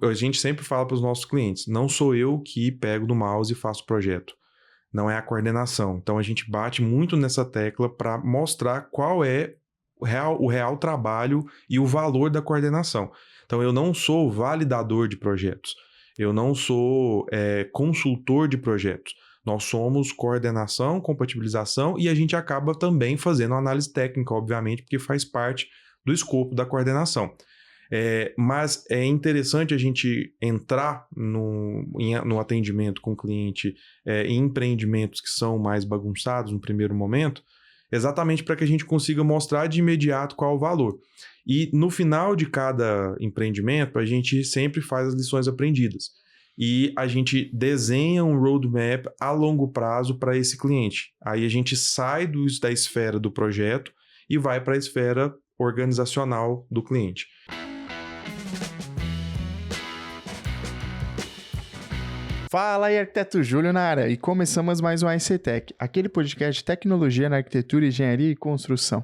a gente sempre fala para os nossos clientes, não sou eu que pego no mouse e faço o projeto. Não é a coordenação. Então, a gente bate muito nessa tecla para mostrar qual é o real trabalho e o valor da coordenação. Então, eu não sou validador de projetos. Eu não sou consultor de projetos. Nós somos coordenação, compatibilização e a gente acaba também fazendo análise técnica, obviamente, porque faz parte do escopo da coordenação. Mas é interessante a gente entrar no atendimento com o cliente em empreendimentos que são mais bagunçados no primeiro momento, exatamente para que a gente consiga mostrar de imediato qual o valor. E no final de cada empreendimento, a gente sempre faz as lições aprendidas. E a gente desenha um roadmap a longo prazo para esse cliente. Aí a gente sai da esfera do projeto e vai para a esfera organizacional do cliente. Fala aí, arquiteto Júlio na área, e começamos mais um ICTech, aquele podcast de tecnologia na arquitetura, engenharia e construção.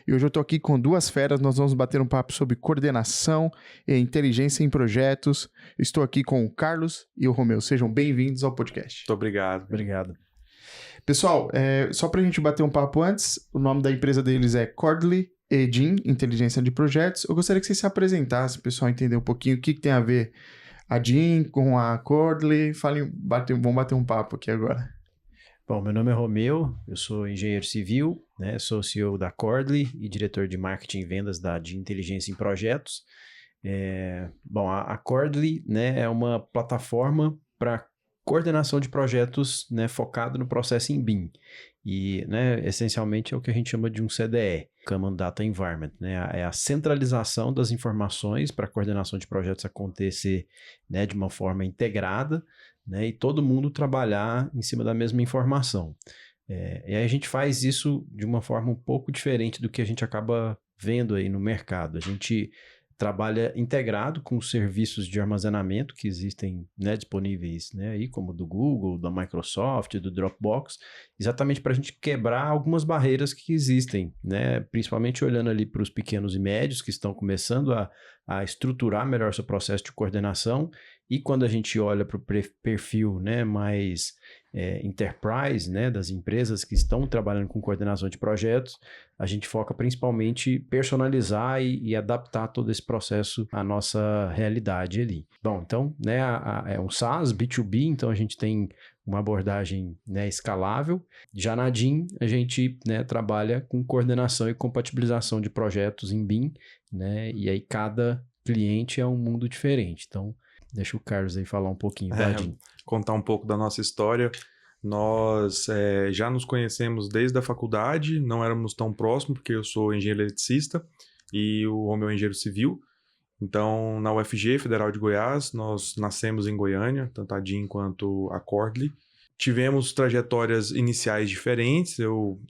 E hoje eu estou aqui com duas feras, nós vamos bater um papo sobre coordenação e inteligência em projetos. Estou aqui com o Carlos e o Romeu, sejam bem-vindos ao podcast. Muito obrigado. Obrigado. Pessoal, só para a gente bater um papo antes, o nome da empresa deles é Cordly Edin, Inteligência de Projetos. Eu gostaria que vocês se apresentassem, pessoal, entender um pouquinho o que tem a ver a Jim com a Cordly. Vamos bater um papo aqui agora. Bom, meu nome é Romeu, eu sou engenheiro civil, né, sou CEO da Cordly e diretor de marketing e vendas da Jim Inteligência em Projetos. A Cordly, né, é uma plataforma para coordenação de projetos, né, focado no processo em BIM. E, né, essencialmente é o que a gente chama de um CDE, Common Data Environment, né? É a centralização das informações para a coordenação de projetos acontecer, né, de uma forma integrada, né, e todo mundo trabalhar em cima da mesma informação. E aí a gente faz isso de uma forma um pouco diferente do que a gente acaba vendo aí no mercado. A gente trabalha integrado com os serviços de armazenamento que existem, né, disponíveis, né, aí, como do Google, da Microsoft, do Dropbox, exatamente para a gente quebrar algumas barreiras que existem, né, principalmente olhando ali para os pequenos e médios que estão começando a estruturar melhor seu processo de coordenação. E quando a gente olha para o perfil, né, mais enterprise, né, das empresas que estão trabalhando com coordenação de projetos, a gente foca principalmente em personalizar e adaptar todo esse processo à nossa realidade ali. Bom, então, né, é um SaaS, B2B, então a gente tem uma abordagem, né, escalável. Já na Jim, a gente, né, trabalha com coordenação e compatibilização de projetos em BIM, né, e aí cada cliente é um mundo diferente. Então, deixa o Carlos aí falar um pouquinho da Jim. Contar um pouco da nossa história. Nós já nos conhecemos desde a faculdade, não éramos tão próximos, porque eu sou engenheiro eletricista e o Romeu é engenheiro civil. Então, na UFG, Federal de Goiás, nós nascemos em Goiânia, tanto a Jim quanto a Cordly. Tivemos trajetórias iniciais diferentes. Eu,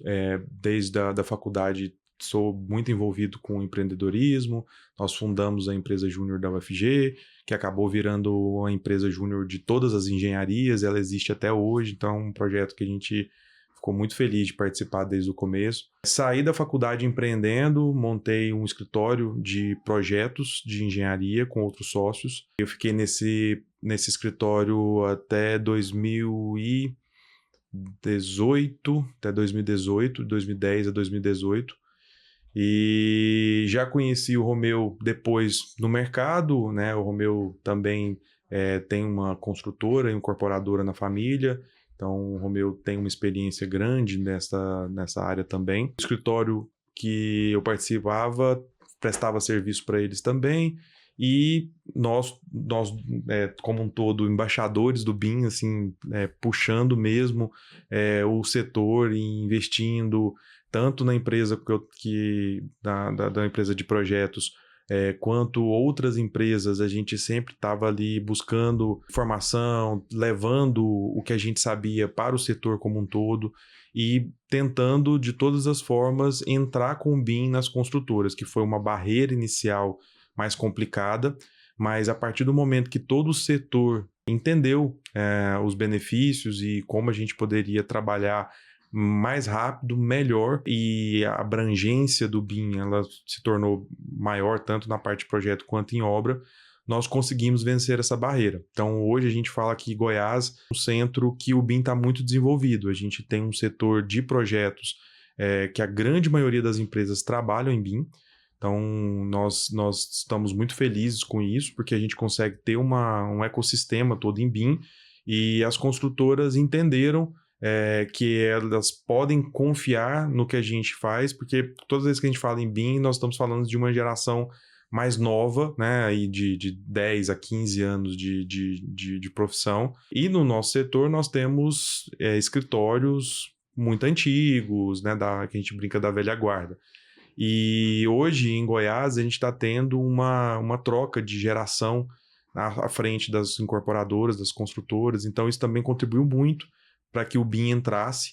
desde a faculdade, sou muito envolvido com empreendedorismo. Nós fundamos a empresa júnior da UFG, que acabou virando uma empresa júnior de todas as engenharias. Ela existe até hoje, então é um projeto que a gente ficou muito feliz de participar desde o começo. Saí da faculdade empreendendo, montei um escritório de projetos de engenharia com outros sócios. Eu fiquei nesse escritório até 2018, até 2018, 2010 a 2018. E já conheci o Romeu depois no mercado, né? O Romeu também tem uma construtora e incorporadora na família, então o Romeu tem uma experiência grande nessa área também. O escritório que eu participava prestava serviço para eles também, e nós como um todo, embaixadores do BIM, assim, puxando mesmo o setor e investindo tanto na empresa da empresa de projetos, quanto outras empresas. A gente sempre estava ali buscando informação, levando o que a gente sabia para o setor como um todo e tentando de todas as formas entrar com o BIM nas construtoras, que foi uma barreira inicial mais complicada, mas a partir do momento que todo o setor entendeu os benefícios e como a gente poderia trabalhar mais rápido, melhor, e a abrangência do BIM ela se tornou maior tanto na parte de projeto quanto em obra, nós conseguimos vencer essa barreira. Então, hoje a gente fala que Goiás é um centro que o BIM está muito desenvolvido. A gente tem um setor de projetos que a grande maioria das empresas trabalham em BIM. Então, nós estamos muito felizes com isso, porque a gente consegue ter um ecossistema todo em BIM e as construtoras entenderam que elas podem confiar no que a gente faz, porque todas as vezes que a gente fala em BIM, nós estamos falando de uma geração mais nova, né, aí de 10 a 15 anos de profissão. E no nosso setor nós temos escritórios muito antigos, né, que a gente brinca da velha guarda. E hoje em Goiás a gente está tendo uma troca de geração à frente das incorporadoras, das construtoras, então isso também contribuiu muito para que o BIM entrasse.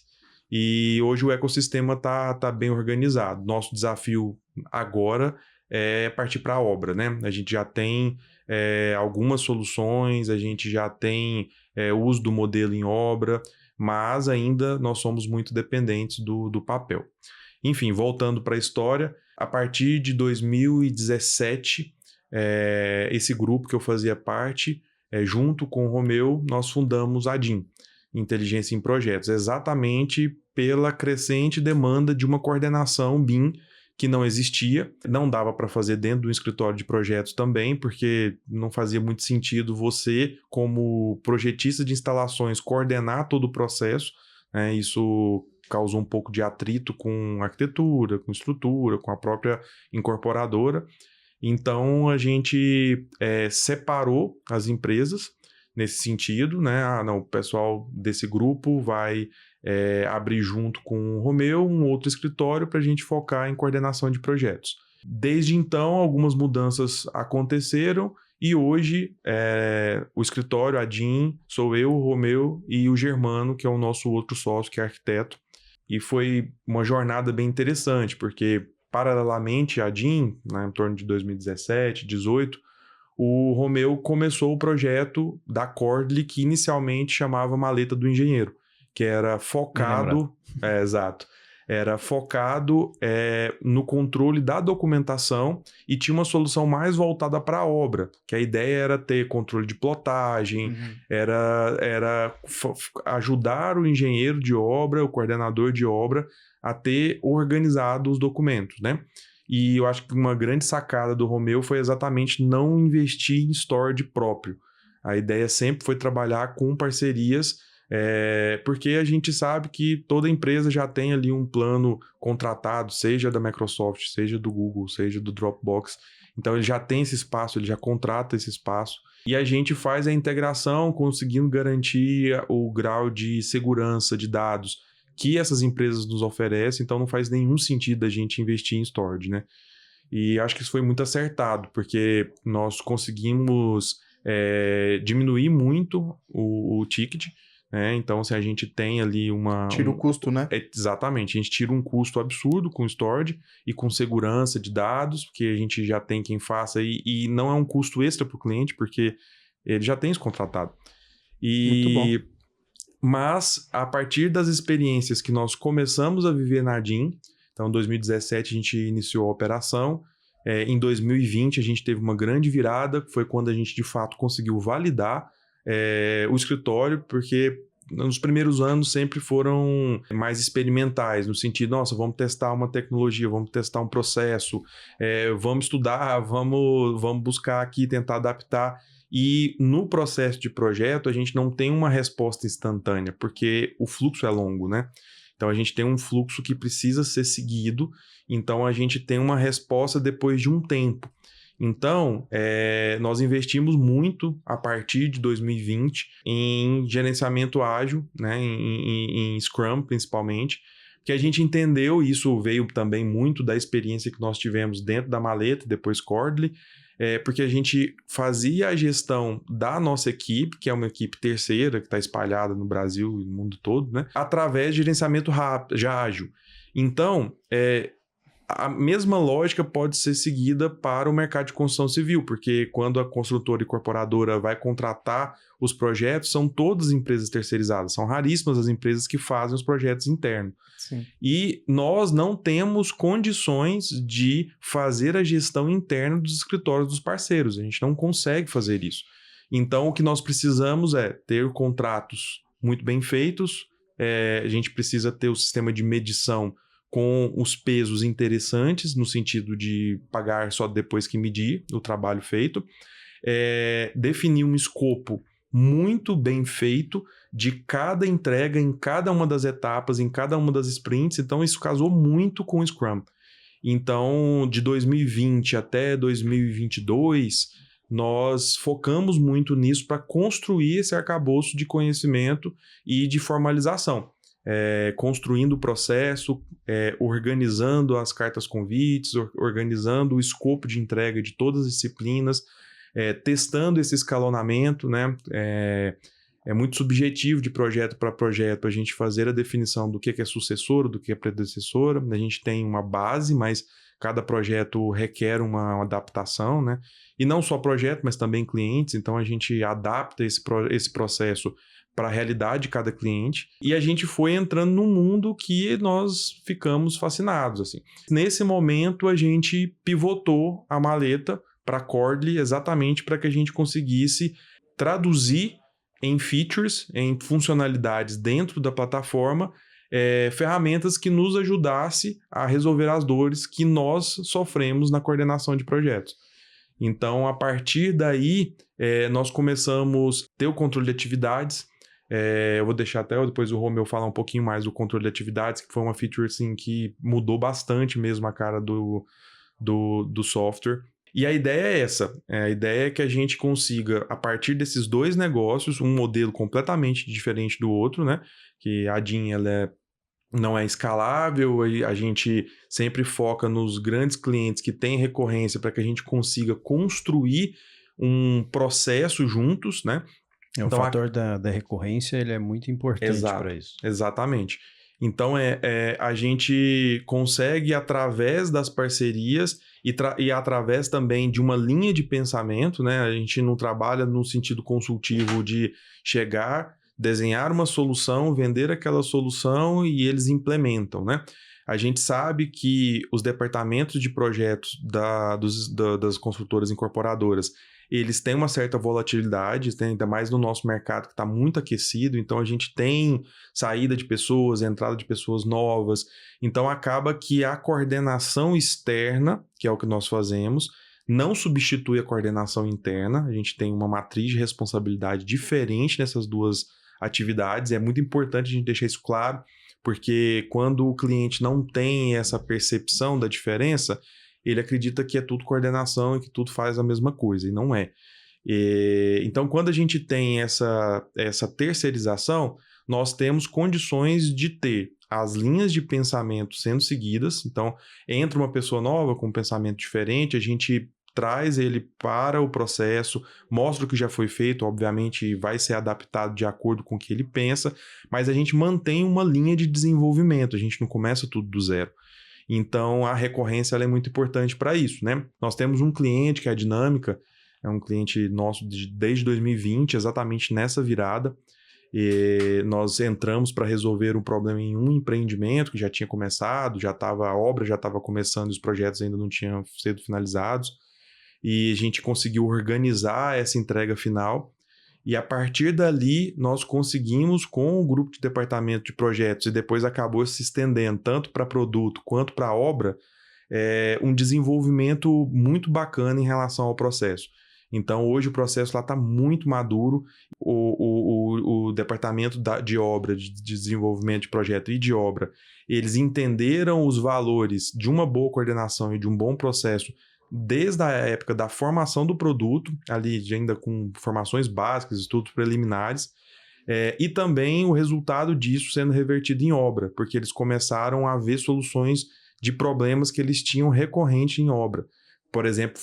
E hoje o ecossistema está bem organizado. Nosso desafio agora é partir para a obra, né? A gente já tem algumas soluções, a gente já tem uso do modelo em obra, mas ainda nós somos muito dependentes do papel. Enfim, voltando para a história, a partir de 2017, esse grupo que eu fazia parte, junto com o Romeu, nós fundamos a DIN, Inteligência em Projetos, exatamente pela crescente demanda de uma coordenação BIM que não existia, não dava para fazer dentro do escritório de projetos também, porque não fazia muito sentido você, como projetista de instalações, coordenar todo o processo, né? Isso causou um pouco de atrito com arquitetura, com estrutura, com a própria incorporadora. Então, a gente separou as empresas nesse sentido, né? O pessoal desse grupo vai abrir junto com o Romeu um outro escritório para a gente focar em coordenação de projetos. Desde então, algumas mudanças aconteceram e hoje o escritório, a DIN, sou eu, o Romeu e o Germano, que é o nosso outro sócio, que é arquiteto. E foi uma jornada bem interessante, porque paralelamente à DIN, né, em torno de 2017, 2018, o Romeu começou o projeto da Cordly, que inicialmente chamava Maleta do Engenheiro, que era focado... exato. Era focado no controle da documentação e tinha uma solução mais voltada para a obra, que a ideia era ter controle de plotagem, era ajudar o engenheiro de obra, o coordenador de obra, a ter organizado os documentos, né? E eu acho que uma grande sacada do Romeu foi exatamente não investir em storage próprio. A ideia sempre foi trabalhar com parcerias, porque a gente sabe que toda empresa já tem ali um plano contratado, seja da Microsoft, seja do Google, seja do Dropbox. Então ele já tem esse espaço, ele já contrata esse espaço. E a gente faz a integração conseguindo garantir o grau de segurança de dados que essas empresas nos oferecem, então não faz nenhum sentido a gente investir em storage, né? E acho que isso foi muito acertado, porque nós conseguimos diminuir muito o ticket, né? Então, se a gente tem ali Tira o custo, né? Exatamente, a gente tira um custo absurdo com storage e com segurança de dados, porque a gente já tem quem faça e não é um custo extra para o cliente, porque ele já tem isso contratado. Muito bom. Mas, a partir das experiências que nós começamos a viver na DIN, então em 2017 a gente iniciou a operação, em 2020 a gente teve uma grande virada, que foi quando a gente de fato conseguiu validar o escritório, porque nos primeiros anos sempre foram mais experimentais, no sentido, nossa, vamos testar uma tecnologia, vamos testar um processo, vamos estudar, vamos buscar aqui, tentar adaptar. E no processo de projeto, a gente não tem uma resposta instantânea, porque o fluxo é longo, né? Então, a gente tem um fluxo que precisa ser seguido, então a gente tem uma resposta depois de um tempo. Então, nós investimos muito a partir de 2020 em gerenciamento ágil, né? em Scrum, principalmente, porque a gente entendeu, e isso veio também muito da experiência que nós tivemos dentro da Maleta, depois Cordly, porque a gente fazia a gestão da nossa equipe, que é uma equipe terceira, que está espalhada no Brasil e no mundo todo, né? Através de gerenciamento rápido, já ágil. Então, A mesma lógica pode ser seguida para o mercado de construção civil, porque quando a construtora e incorporadora vai contratar os projetos, são todas empresas terceirizadas, são raríssimas as empresas que fazem os projetos internos. Sim. E nós não temos condições de fazer a gestão interna dos escritórios dos parceiros, a gente não consegue fazer isso. Então, o que nós precisamos é ter contratos muito bem feitos, a gente precisa ter o sistema de medição com os pesos interessantes, no sentido de pagar só depois que medir o trabalho feito, definir um escopo muito bem feito de cada entrega em cada uma das etapas, em cada uma das sprints. Então, isso casou muito com o Scrum. Então, de 2020 até 2022, nós focamos muito nisso para construir esse arcabouço de conhecimento e de formalização. Construindo o processo, organizando as cartas convites, organizando o escopo de entrega de todas as disciplinas, testando esse escalonamento, né? É muito subjetivo de projeto para projeto a gente fazer a definição do que é sucessora, do que é predecessora. A gente tem uma base, mas cada projeto requer uma adaptação, né? E não só projeto, mas também clientes. Então, a gente adapta esse processo para a realidade de cada cliente. E a gente foi entrando num mundo que nós ficamos fascinados, assim. Nesse momento, a gente pivotou a maleta para a Cordly exatamente para que a gente conseguisse traduzir em features, em funcionalidades dentro da plataforma, ferramentas que nos ajudasse a resolver as dores que nós sofremos na coordenação de projetos. Então, a partir daí, nós começamos a ter o controle de atividades. Eu vou deixar até depois o Romeu falar um pouquinho mais do controle de atividades, que foi uma feature assim, que mudou bastante mesmo a cara do software. E a ideia é essa, a ideia é que a gente consiga, a partir desses dois negócios, um modelo completamente diferente do outro, né? Que a DIN não é escalável, a gente sempre foca nos grandes clientes que têm recorrência para que a gente consiga construir um processo juntos, né? O então, fator da recorrência ele é muito importante para isso. Exatamente. Então, a gente consegue, através das parcerias e através também de uma linha de pensamento, né? A gente não trabalha no sentido consultivo de chegar, desenhar uma solução, vender aquela solução e eles implementam, né? A gente sabe que os departamentos de projetos das construtoras incorporadoras, eles têm uma certa volatilidade, ainda mais no nosso mercado que está muito aquecido, então a gente tem saída de pessoas, entrada de pessoas novas, então acaba que a coordenação externa, que é o que nós fazemos, não substitui a coordenação interna, a gente tem uma matriz de responsabilidade diferente nessas duas atividades, é muito importante a gente deixar isso claro, porque quando o cliente não tem essa percepção da diferença, ele acredita que é tudo coordenação e que tudo faz a mesma coisa, e não é. Então, quando a gente tem essa terceirização, nós temos condições de ter as linhas de pensamento sendo seguidas. Então, entra uma pessoa nova com um pensamento diferente, a gente traz ele para o processo, mostra o que já foi feito, obviamente vai ser adaptado de acordo com o que ele pensa, mas a gente mantém uma linha de desenvolvimento, a gente não começa tudo do zero. Então, a recorrência ela é muito importante para isso, né? Nós temos um cliente que é a Dinâmica, é um cliente nosso desde 2020, exatamente nessa virada. E nós entramos para resolver um problema em um empreendimento que já tinha começado, a obra já estava começando, os projetos ainda não tinham sido finalizados. E a gente conseguiu organizar essa entrega final. E a partir dali, nós conseguimos, com o grupo de departamento de projetos, e depois acabou se estendendo tanto para produto quanto para obra, um desenvolvimento muito bacana em relação ao processo. Então, hoje o processo lá está muito maduro. O departamento de obra, de desenvolvimento de projeto e de obra, eles entenderam os valores de uma boa coordenação e de um bom processo desde a época da formação do produto, ali ainda com formações básicas, estudos preliminares, e também o resultado disso sendo revertido em obra, porque eles começaram a ver soluções de problemas que eles tinham recorrente em obra. por exemplo,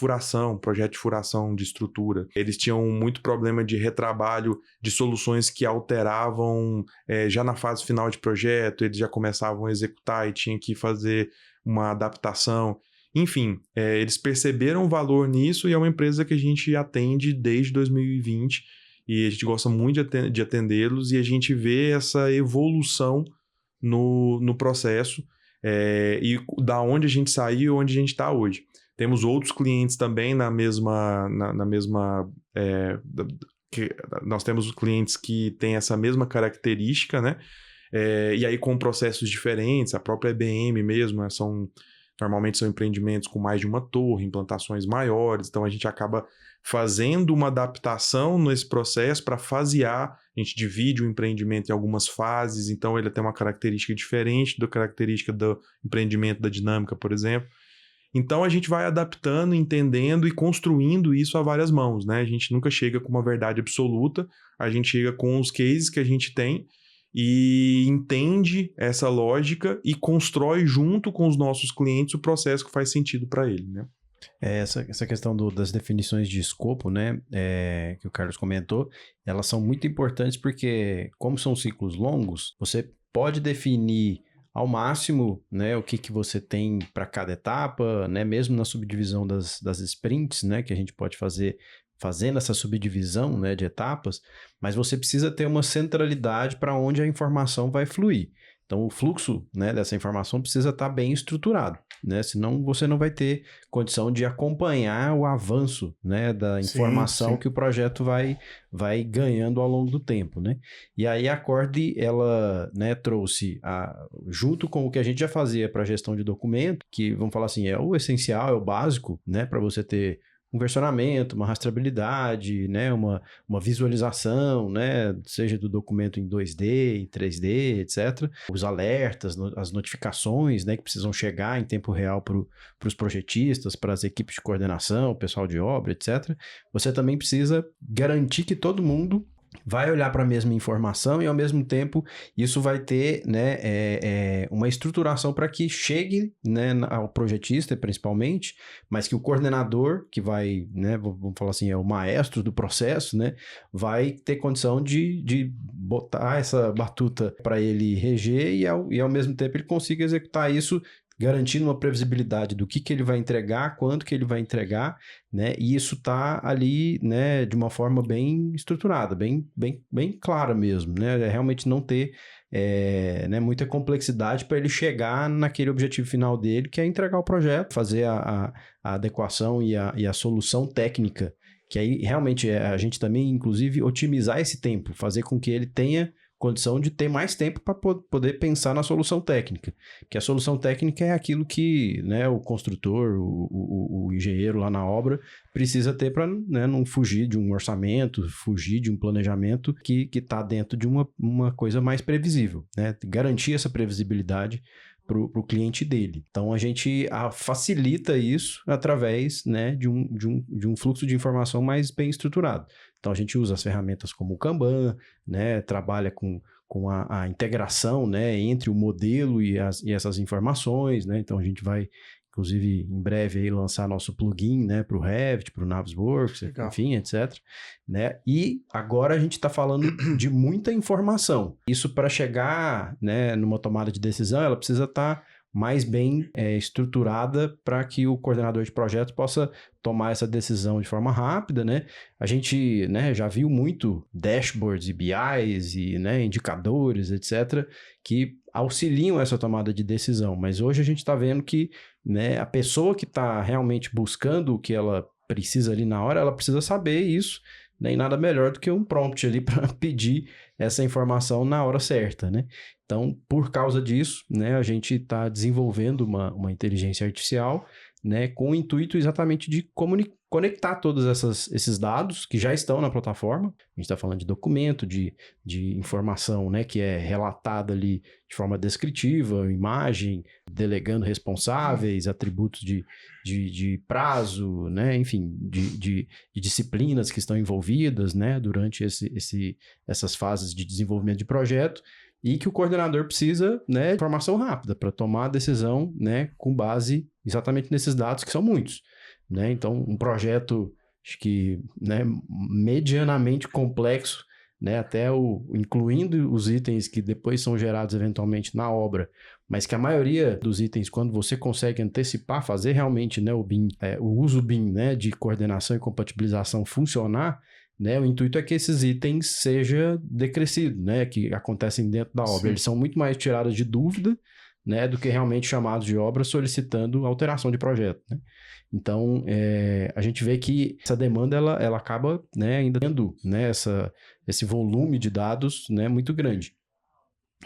projeto de furação de estrutura. Eles tinham muito problema de retrabalho de soluções que alteravam já na fase final de projeto, eles já começavam a executar e tinham que fazer uma adaptação. Enfim, eles perceberam o valor nisso e é uma empresa que a gente atende desde 2020 e a gente gosta muito de atendê-los e a gente vê essa evolução no processo e da onde a gente saiu e onde a gente está hoje. Temos outros clientes também nós temos clientes que têm essa mesma característica, né? E aí com processos diferentes, a própria IBM mesmo, normalmente são empreendimentos com mais de uma torre, implantações maiores, então a gente acaba fazendo uma adaptação nesse processo para fasear, a gente divide o empreendimento em algumas fases, então ele tem uma característica diferente da característica do empreendimento da Dinâmica, por exemplo. Então a gente vai adaptando, entendendo e construindo isso a várias mãos, né? A gente nunca chega com uma verdade absoluta, a gente chega com os cases que a gente tem e entende essa lógica e constrói junto com os nossos clientes o processo que faz sentido para ele, né? Essa questão das definições de escopo, né, que o Carlos comentou, elas são muito importantes porque, como são ciclos longos, você pode definir ao máximo, né, o que você tem para cada etapa, né, mesmo na subdivisão das sprints, né, que a gente pode fazendo essa subdivisão, né, de etapas, mas você precisa ter uma centralidade para onde a informação vai fluir. Então, o fluxo, né, dessa informação precisa estar bem estruturado, né? Senão você não vai ter condição de acompanhar o avanço, né, da informação que o projeto vai ganhando ao longo do tempo, né? E aí a Cordi, ela, né, trouxe, junto com o que a gente já fazia para gestão de documento, que, vamos falar assim, é o essencial, é o básico, né, para você ter um versionamento, uma rastreabilidade, né, uma visualização, né, seja do documento em 2D, em 3D, etc. Os alertas, as notificações, né, que precisam chegar em tempo real para os projetistas, para as equipes de coordenação, o pessoal de obra, etc. Você também precisa garantir que todo mundo vai olhar para a mesma informação e, ao mesmo tempo, isso vai ter, né, uma estruturação para que chegue, né, ao projetista, principalmente, mas que o coordenador, que vai, né, vamos falar assim, é o maestro do processo, né, vai ter condição de botar essa batuta para ele reger e ao mesmo tempo ele consiga executar isso, garantindo uma previsibilidade do que ele vai entregar, quanto que ele vai entregar, né? E isso tá ali, né, de uma forma bem estruturada, bem clara mesmo, né? Realmente não ter né, muita complexidade para ele chegar naquele objetivo final dele, que é entregar o projeto, fazer a adequação e a solução técnica, que aí realmente a gente também, inclusive, otimizar esse tempo, fazer com que ele tenha condição de ter mais tempo para poder pensar na solução técnica, que a solução técnica é aquilo que, né, o construtor, o engenheiro lá na obra precisa ter para, né, não fugir de um orçamento, fugir de um planejamento que está dentro de uma coisa mais previsível, né? Garantir essa previsibilidade para o cliente dele. Então, a gente facilita isso através, né, de um fluxo de informação mais bem estruturado. Então, a gente usa as ferramentas como o Kanban, né, trabalha com a integração, né, entre o modelo e essas informações, né? Então, a gente vai, inclusive, em breve aí, lançar nosso plugin, né, para o Revit, para o Navisworks, enfim, etc. Né? E agora a gente está falando de muita informação. Isso, para chegar, né, numa tomada de decisão, ela precisa estar mais bem estruturada para que o coordenador de projetos possa tomar essa decisão de forma rápida, né? A gente, né, já viu muito dashboards e BIs e, né, indicadores, etc., que auxiliam essa tomada de decisão, mas hoje a gente está vendo que, né, a pessoa que está realmente buscando o que ela precisa ali na hora, ela precisa saber isso, nem nada melhor do que um prompt ali para pedir essa informação na hora certa, né? Então, por causa disso, né, a gente está desenvolvendo uma inteligência artificial, né, com o intuito exatamente de conectar todos esses dados que já estão na plataforma. A gente está falando de documento, de informação, né, que é relatada ali de forma descritiva, imagem, delegando responsáveis, atributos de prazo, né, enfim, de disciplinas que estão envolvidas, né, durante essas fases de desenvolvimento de projeto. E que o coordenador precisa, né, de informação rápida para tomar a decisão, né, com base exatamente nesses dados, que são muitos. né? Então, um projeto, acho que, né, medianamente complexo, né, incluindo os itens que depois são gerados eventualmente na obra, mas que a maioria dos itens, quando você consegue antecipar, fazer realmente, né, o BIM, o uso BIM, né, de coordenação e compatibilização funcionar, né, o intuito é que esses itens seja decrescido, né, que acontecem dentro da obra. Sim. Eles são muito mais tirados de dúvida, né, do que realmente chamados de obra solicitando alteração de projeto, né? Então, a gente vê que essa demanda, ela acaba, né, ainda tendo, né, esse volume de dados, né, muito grande.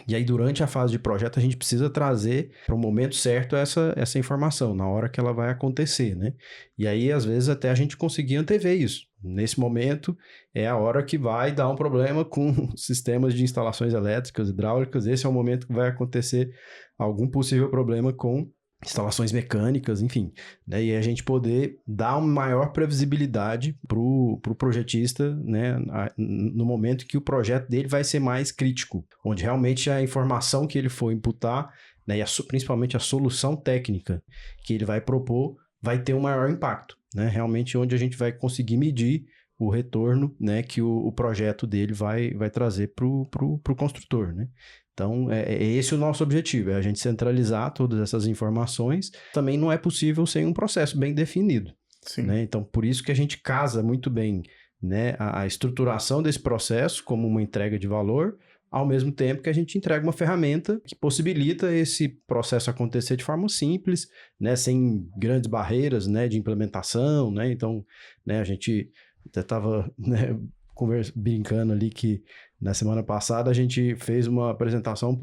E aí, durante a fase de projeto, a gente precisa trazer para o momento certo essa informação, na hora que ela vai acontecer, né? E aí, às vezes, até a gente conseguir antever isso. Nesse momento, é a hora que vai dar um problema com sistemas de instalações elétricas, hidráulicas. Esse é o momento que vai acontecer algum possível problema com instalações mecânicas, enfim, né? E a gente poder dar uma maior previsibilidade para o projetista, né? No momento que o projeto dele vai ser mais crítico, onde realmente a informação que ele for imputar, né? E principalmente a solução técnica que ele vai propor vai ter um maior impacto, né? Realmente onde a gente vai conseguir medir o retorno, né? Que o projeto dele vai trazer para o construtor, né? Então, é esse o nosso objetivo, é a gente centralizar todas essas informações. Também não é possível sem um processo bem definido. Sim. Né? Então, por isso que a gente casa muito bem, né, a estruturação desse processo como uma entrega de valor, ao mesmo tempo que a gente entrega uma ferramenta que possibilita esse processo acontecer de forma simples, né, sem grandes barreiras, né, de implementação. Né? Então, né, a gente até estava, né, brincando ali que na semana passada a gente fez uma apresentação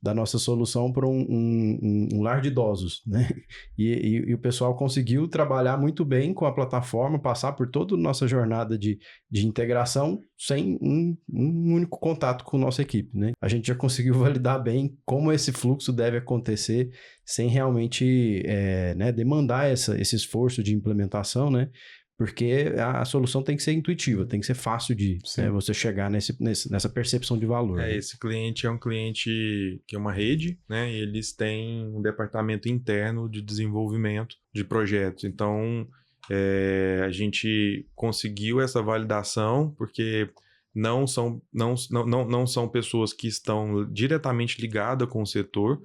da nossa solução para um lar de idosos, né? E o pessoal conseguiu trabalhar muito bem com a plataforma, passar por toda a nossa jornada de integração sem um único contato com a nossa equipe, né? A gente já conseguiu validar bem como esse fluxo deve acontecer sem realmente né, demandar esse esforço de implementação, né? Porque a solução tem que ser intuitiva, tem que ser fácil de você chegar nessa percepção de valor. Né? Esse cliente é um cliente que é uma rede, né? E eles têm um departamento interno de desenvolvimento de projetos. Então, a gente conseguiu essa validação porque não são pessoas que estão diretamente ligadas com o setor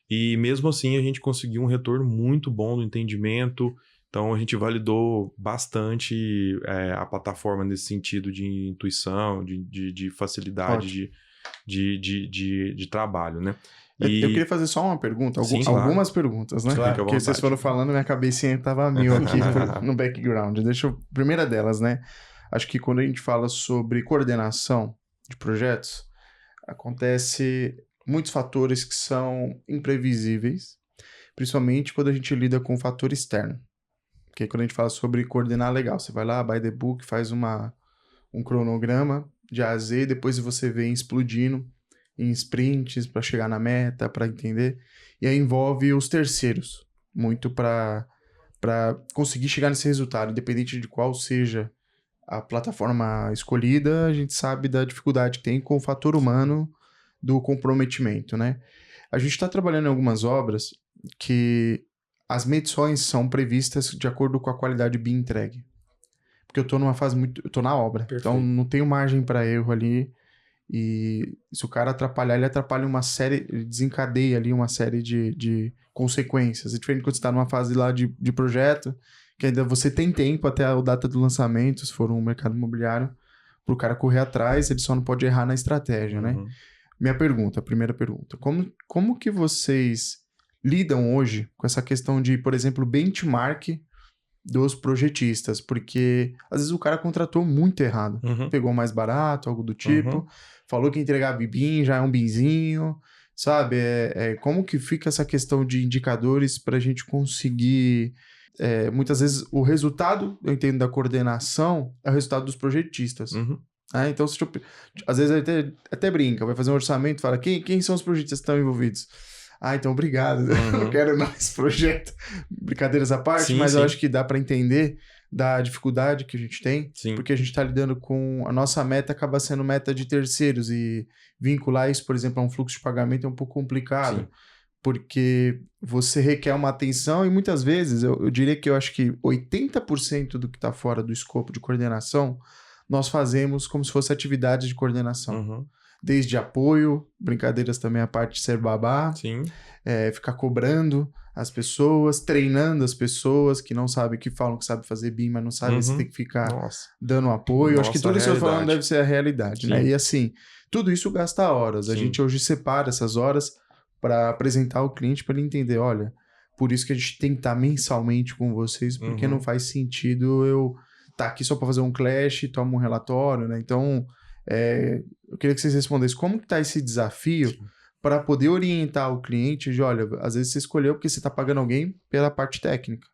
e mesmo assim a gente conseguiu um retorno muito bom do entendimento. Então, a gente validou bastante a plataforma nesse sentido de intuição, de facilidade de trabalho, né? E eu queria fazer só uma pergunta, algumas perguntas, né? Claro, porque vocês foram falando, minha cabecinha estava mil aqui no background. Primeira delas, né? Acho que quando a gente fala sobre coordenação de projetos, acontece muitos fatores que são imprevisíveis, principalmente quando a gente lida com o fator externo. Porque quando a gente fala sobre coordenar, legal, você vai lá, by the book, faz um cronograma de A a Z, depois você vem explodindo em sprints para chegar na meta, para entender. E aí envolve os terceiros, muito para conseguir chegar nesse resultado, independente de qual seja a plataforma escolhida, a gente sabe da dificuldade que tem com o fator humano do comprometimento, né? A gente está trabalhando em algumas obras que as medições são previstas de acordo com a qualidade BIM entregue. Porque eu estou numa fase eu estou na obra. Perfeito. Então não tenho margem para erro ali. E se o cara atrapalhar, ele atrapalha ele desencadeia ali uma série de consequências. É diferente quando você está numa fase lá de projeto, que ainda você tem tempo até a data do lançamento, se for um mercado imobiliário, para o cara correr atrás, ele só não pode errar na estratégia, né? Primeira pergunta. Como que vocês lidam hoje com essa questão de, por exemplo, benchmark dos projetistas? Porque às vezes o cara contratou muito errado. Pegou mais barato, algo do tipo, falou que entregava BIM, já é um BIMzinho, sabe? Como que fica essa questão de indicadores para a gente conseguir... muitas vezes o resultado, eu entendo, da coordenação é o resultado dos projetistas. Então, às vezes até brinca, vai fazer um orçamento, fala, quem são os projetistas que estão envolvidos? Então obrigado, eu quero mais projeto. Brincadeiras à parte, mas eu acho que dá para entender da dificuldade que a gente tem, porque a gente está lidando com... A nossa meta acaba sendo meta de terceiros e vincular isso, por exemplo, a um fluxo de pagamento é um pouco complicado. porque você requer uma atenção e muitas vezes, eu diria que eu acho que 80% do que está fora do escopo de coordenação, nós fazemos como se fosse atividade de coordenação. Uhum. Desde apoio, brincadeiras também a parte de ser babá, Sim. Ficar cobrando as pessoas, treinando as pessoas que não sabem, que falam que sabem fazer BIM, mas não sabem se tem que ficar Nossa. dando apoio. Acho que Nossa, tudo isso que eu tô falando realidade. deve ser a realidade, Sim. né? E assim, tudo isso gasta horas. A Sim. gente hoje separa essas horas para apresentar ao cliente, para ele entender, olha, por isso que a gente tem que estar mensalmente com vocês, porque não faz sentido eu estar aqui só para fazer um clash, tomar um relatório, né? Então, eu queria que vocês respondessem como que tá esse desafio para poder orientar o cliente de, olha, às vezes você escolheu porque você está pagando alguém pela parte técnica.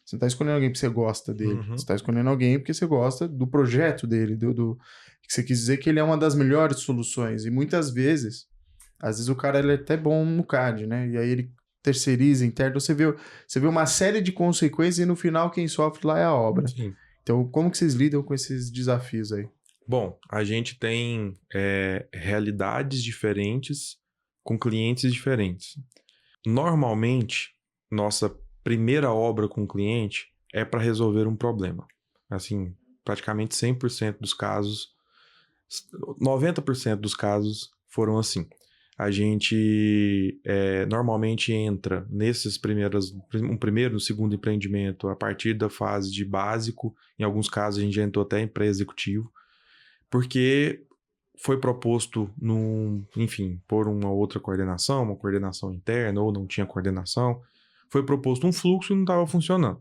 Você não está escolhendo alguém porque você gosta dele. Você está escolhendo alguém porque você gosta do projeto dele, que você quis dizer que ele é uma das melhores soluções. E muitas vezes, às vezes o cara ele é até bom no CAD, né? E aí ele terceiriza, interno. Você vê uma série de consequências e no final quem sofre lá é a obra. Sim. Então, como que vocês lidam com esses desafios aí? Bom, a gente tem realidades diferentes com clientes diferentes. Normalmente, nossa primeira obra com o cliente é para resolver um problema. Assim, praticamente 100% dos casos, 90% dos casos foram assim. A gente normalmente entra nesses um primeiro, segundo empreendimento a partir da fase de básico. Em alguns casos a gente já entrou até em pré-executivo, porque foi proposto, por uma outra coordenação, uma coordenação interna, ou não tinha coordenação, foi proposto um fluxo e não estava funcionando.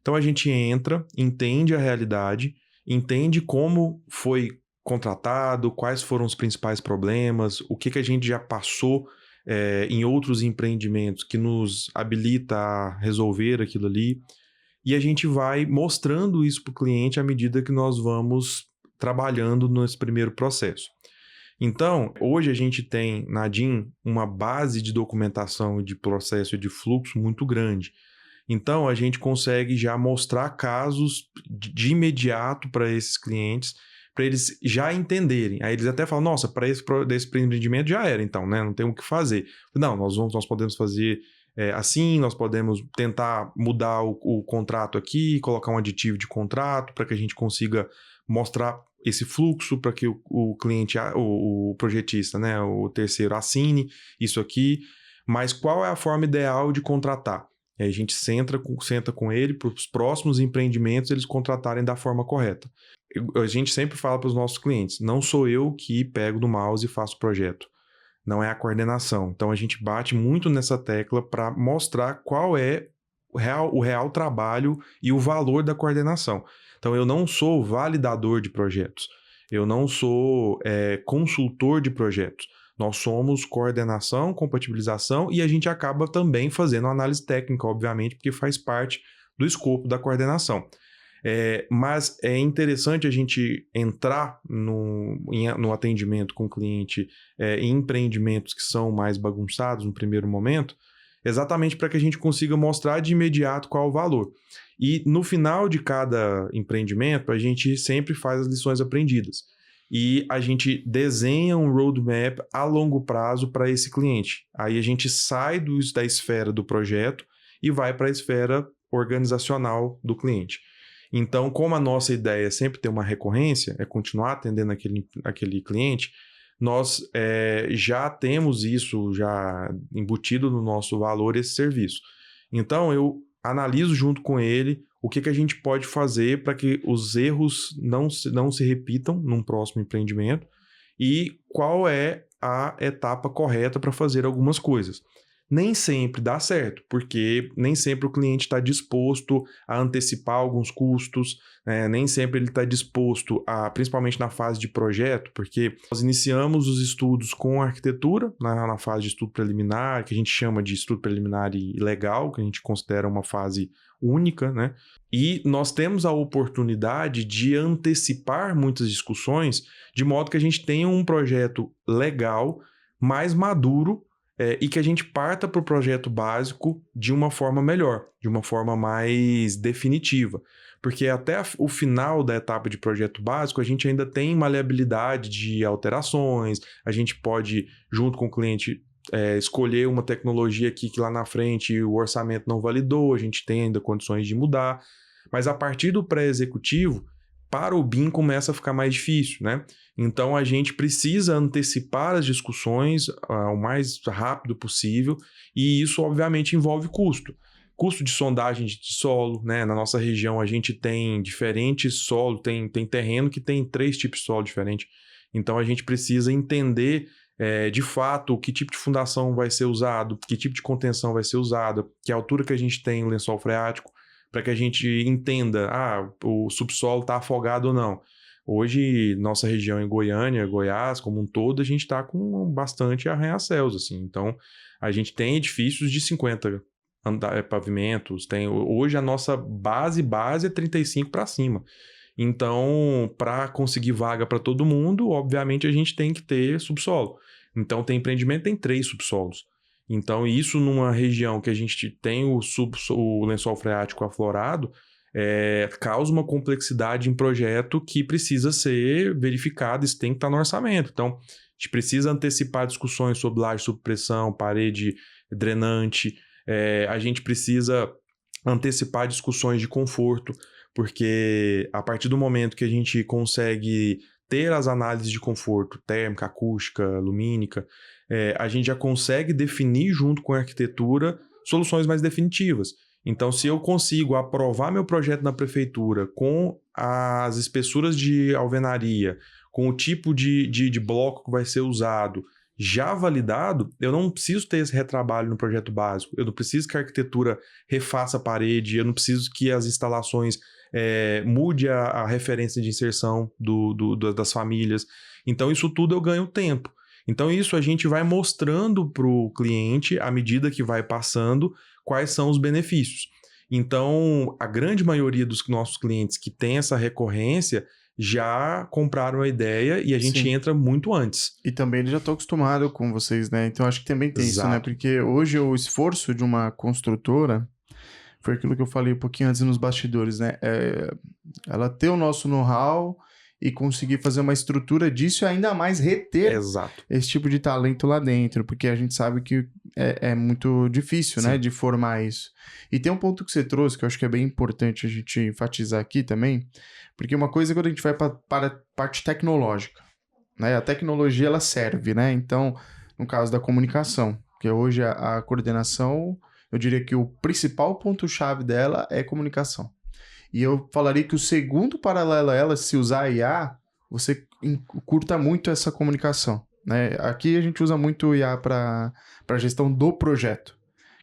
Então a gente entra, entende a realidade, entende como foi contratado, quais foram os principais problemas, o que a gente já passou em outros empreendimentos que nos habilita a resolver aquilo ali, e a gente vai mostrando isso para o cliente à medida que nós vamos trabalhando nesse primeiro processo. Então, hoje a gente tem na DIN uma base de documentação de processo e de fluxo muito grande. Então, a gente consegue já mostrar casos de imediato para esses clientes, para eles já entenderem. Aí eles até falam, nossa, para esse empreendimento já era, então, né? Não tem o que fazer. Não, nós podemos fazer assim, nós podemos tentar mudar o contrato aqui, colocar um aditivo de contrato para que a gente consiga mostrar esse fluxo para que o cliente, o projetista, né, o terceiro assine isso aqui, mas qual é a forma ideal de contratar? E aí a gente senta com ele para os próximos empreendimentos eles contratarem da forma correta. A gente sempre fala para os nossos clientes, não sou eu que pego no mouse e faço o projeto, não é a coordenação. Então a gente bate muito nessa tecla para mostrar qual é o real trabalho e o valor da coordenação. Então, eu não sou validador de projetos, eu não sou consultor de projetos. Nós somos coordenação, compatibilização e a gente acaba também fazendo análise técnica, obviamente, porque faz parte do escopo da coordenação. Mas é interessante a gente entrar no atendimento com o cliente em empreendimentos que são mais bagunçados no primeiro momento, exatamente para que a gente consiga mostrar de imediato qual o valor. E no final de cada empreendimento, a gente sempre faz as lições aprendidas. E a gente desenha um roadmap a longo prazo para esse cliente. Aí a gente sai da esfera do projeto e vai para a esfera organizacional do cliente. Então, como a nossa ideia é sempre ter uma recorrência, é continuar atendendo aquele cliente, nós já temos isso já embutido no nosso valor, esse serviço. Então, eu analiso junto com ele o que a gente pode fazer para que os erros não se repitam num próximo empreendimento e qual é a etapa correta para fazer algumas coisas. Nem sempre dá certo, porque nem sempre o cliente está disposto a antecipar alguns custos, nem sempre ele está disposto a, principalmente na fase de projeto, porque nós iniciamos os estudos com arquitetura, na fase de estudo preliminar, que a gente chama de estudo preliminar e legal, que a gente considera uma fase única, né? E nós temos a oportunidade de antecipar muitas discussões, de modo que a gente tenha um projeto legal, mais maduro, e que a gente parta para o projeto básico de uma forma melhor, de uma forma mais definitiva. Porque até o final da etapa de projeto básico, a gente ainda tem maleabilidade de alterações, a gente pode, junto com o cliente, escolher uma tecnologia aqui que lá na frente o orçamento não validou, a gente tem ainda condições de mudar. Mas a partir do pré-executivo, para o BIM começa a ficar mais difícil, né? Então a gente precisa antecipar as discussões o mais rápido possível e isso obviamente envolve custo. Custo de sondagem de solo, né? Na nossa região a gente tem diferentes solos, tem terreno que tem 3 tipos de solo diferentes. Então a gente precisa entender de fato que tipo de fundação vai ser usado, que tipo de contenção vai ser usada, que altura que a gente tem no lençol freático, para que a gente entenda, o subsolo está afogado ou não. Hoje, nossa região em Goiânia, Goiás, como um todo, a gente está com bastante arranha-céus, assim. Então, a gente tem edifícios de 50 pavimentos. Hoje, a nossa base é 35 para cima. Então, para conseguir vaga para todo mundo, obviamente, a gente tem que ter subsolo. Então, tem empreendimento, tem 3 subsolos. Então, isso numa região que a gente tem o lençol freático aflorado, causa uma complexidade em projeto que precisa ser verificada, isso tem que estar no orçamento. Então, a gente precisa antecipar discussões sobre laje sob pressão, parede drenante, a gente precisa antecipar discussões de conforto, porque a partir do momento que a gente consegue ter as análises de conforto térmica, acústica, lumínica, a gente já consegue definir junto com a arquitetura soluções mais definitivas. Então, se eu consigo aprovar meu projeto na prefeitura com as espessuras de alvenaria, com o tipo de bloco que vai ser usado, já validado, eu não preciso ter esse retrabalho no projeto básico, eu não preciso que a arquitetura refaça a parede, eu não preciso que as instalações mude a referência de inserção das famílias. Então, isso tudo eu ganho tempo. Então, isso a gente vai mostrando para o cliente, à medida que vai passando, quais são os benefícios. Então, a grande maioria dos nossos clientes que tem essa recorrência já compraram a ideia e a gente entra muito antes. E também ele já está acostumado com vocês, né? Então, acho que também tem isso, né? Porque hoje o esforço de uma construtora, foi aquilo que eu falei um pouquinho antes nos bastidores, né? Ela ter o nosso know-how e conseguir fazer uma estrutura disso e ainda mais reter esse tipo de talento lá dentro, porque a gente sabe que é muito difícil, né, de formar isso. E tem um ponto que você trouxe que eu acho que é bem importante a gente enfatizar aqui também, porque uma coisa é quando a gente vai para a parte tecnológica, né, a tecnologia ela serve, né, então, no caso da comunicação, que hoje a coordenação, eu diria que o principal ponto-chave dela é comunicação. E eu falaria que o segundo paralelo a ela, se usar IA, você curta muito essa comunicação, né? Aqui a gente usa muito o IA para gestão do projeto.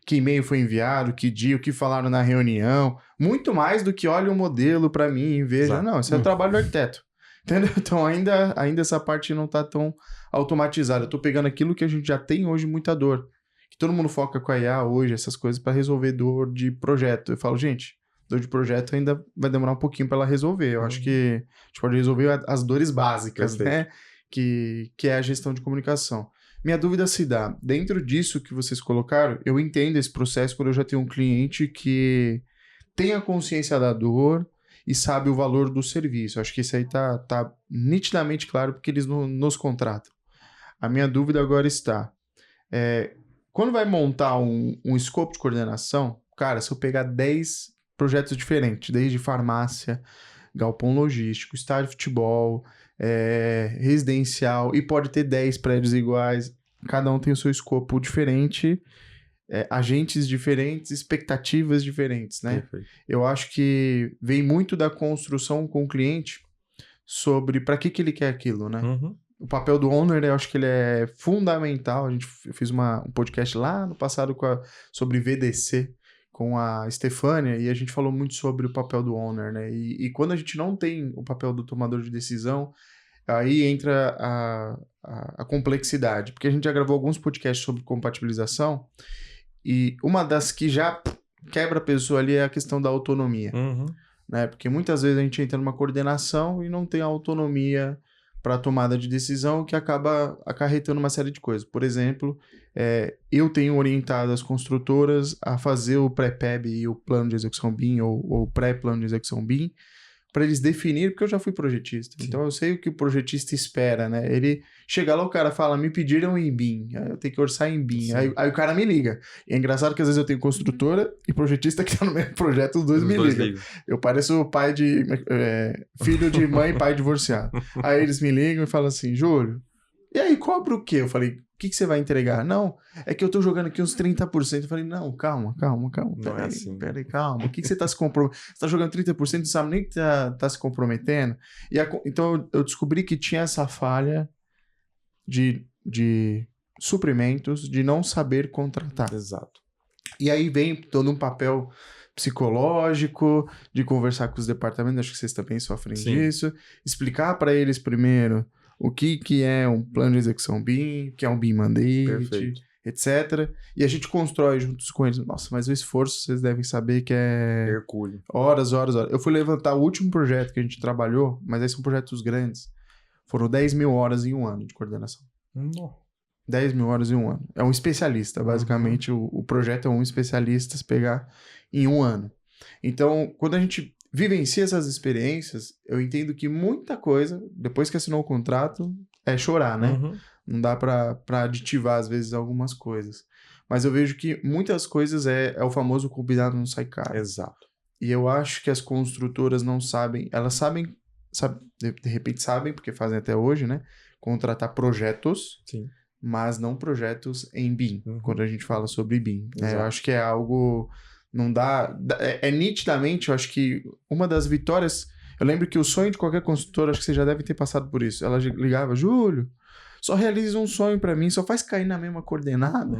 Que e-mail foi enviado, que dia, o que falaram na reunião. Muito mais do que olha o modelo para mim e veja. Exato. Não, isso é o trabalho do arquiteto. Entendeu? Então ainda essa parte não está tão automatizada. Eu estou pegando aquilo que a gente já tem hoje, muita dor. Que todo mundo foca com a IA hoje, essas coisas, para resolver dor de projeto. Eu falo, gente... dor de projeto ainda vai demorar um pouquinho para ela resolver. Eu acho que a gente pode resolver as dores básicas, né? Que é a gestão de comunicação. Minha dúvida se dá, dentro disso que vocês colocaram, eu entendo esse processo quando eu já tenho um cliente que tem a consciência da dor e sabe o valor do serviço. Eu acho que isso aí tá nitidamente claro porque eles nos contratam. A minha dúvida agora está, quando vai montar um escopo de coordenação, cara, se eu pegar 10 projetos diferentes, desde farmácia, galpão logístico, estádio de futebol, residencial, e pode ter 10 prédios iguais, cada um tem o seu escopo diferente, agentes diferentes, expectativas diferentes, né? Perfeito. Eu acho que vem muito da construção com o cliente sobre para que ele quer aquilo, né? Uhum. O papel do owner, eu acho que ele é fundamental. Eu fiz um podcast lá no passado sobre VDC, com a Stefânia, e a gente falou muito sobre o papel do owner, né? E quando a gente não tem o papel do tomador de decisão, aí entra a complexidade, porque a gente já gravou alguns podcasts sobre compatibilização, e uma das que já quebra a pessoa ali é a questão da autonomia, né? Porque muitas vezes a gente entra numa coordenação e não tem autonomia para a tomada de decisão, que acaba acarretando uma série de coisas. Por exemplo, eu tenho orientado as construtoras a fazer o pré-PEB e o plano de execução BIM, ou o pré-plano de execução BIM, para eles definirem, porque eu já fui projetista. Sim. Então eu sei o que o projetista espera, né? Ele chega lá, o cara fala, me pediram em BIM, aí eu tenho que orçar em BIM. Aí o cara me liga. E é engraçado que às vezes eu tenho construtora e projetista que tá no mesmo projeto, os dois me ligam. Eu pareço pai de... filho de mãe e pai divorciado. Aí eles me ligam e falam assim, Júlio, e aí, cobra o quê? Eu falei, o que você vai entregar? Não, é que eu tô jogando aqui uns 30%. Eu falei, não, calma. Não é assim. Peraí, calma. O que você tá se comprometendo? Você tá jogando 30%, não sabe nem que tá se comprometendo. Então, eu descobri que tinha essa falha de suprimentos, de não saber contratar. Exato. E aí vem todo um papel psicológico, de conversar com os departamentos, acho que vocês também sofrem disso, explicar para eles primeiro o que é um plano de execução BIM, que é um BIM Mandate, etc. E a gente constrói juntos com eles. Nossa, mas o esforço, vocês devem saber que é... Hercúleo. Horas. Eu fui levantar o último projeto que a gente trabalhou, mas aí são projetos grandes. Foram 10 mil horas em um ano de coordenação. 10 mil horas em um ano. É um especialista, basicamente. O projeto é um especialista se pegar em um ano. Então, quando a gente vivencia essas experiências, eu entendo que muita coisa, depois que assinou o contrato, é chorar, né? Não dá pra aditivar, às vezes, algumas coisas. Mas eu vejo que muitas coisas é o famoso combinado não sai caro. Exato. E eu acho que as construtoras não sabem, elas sabem de repente sabem, porque fazem até hoje, né? Contratar projetos, sim, mas não projetos em BIM, quando a gente fala sobre BIM. Eu acho que é algo... Não dá... nitidamente, eu acho que uma das vitórias... Eu lembro que o sonho de qualquer construtora, acho que você já deve ter passado por isso. Ela ligava, Júlio, só realiza um sonho pra mim, só faz cair na mesma coordenada.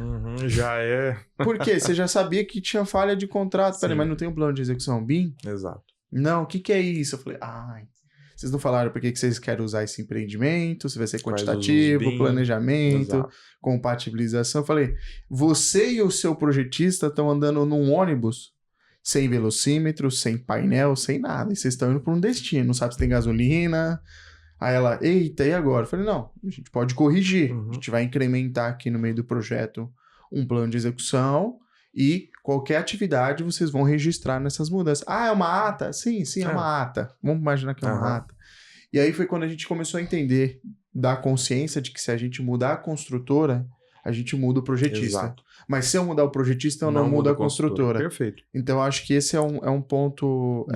Já é. Por quê? Você já sabia que tinha falha de contrato. Peraí, mas não tem um plano de execução BIM? Exato. Não, o que é isso? Eu falei, vocês não falaram por que vocês querem usar esse empreendimento, se vai ser quantitativo, planejamento, compatibilização. Eu falei, você e o seu projetista estão andando num ônibus sem velocímetro, sem painel, sem nada. E vocês estão indo para um destino, não sabe se tem gasolina. Aí ela, eita, e agora? Eu falei, não, a gente pode corrigir. A gente vai incrementar aqui no meio do projeto um plano de execução e qualquer atividade vocês vão registrar nessas mudanças. É uma ata? Sim, é uma ata. Vamos imaginar que é uma ata. E aí foi quando a gente começou a entender da consciência de que se a gente mudar a construtora, a gente muda o projetista. Exato. Mas se eu mudar o projetista, eu não mudo a construtora. Perfeito. Então, eu acho que esse é um ponto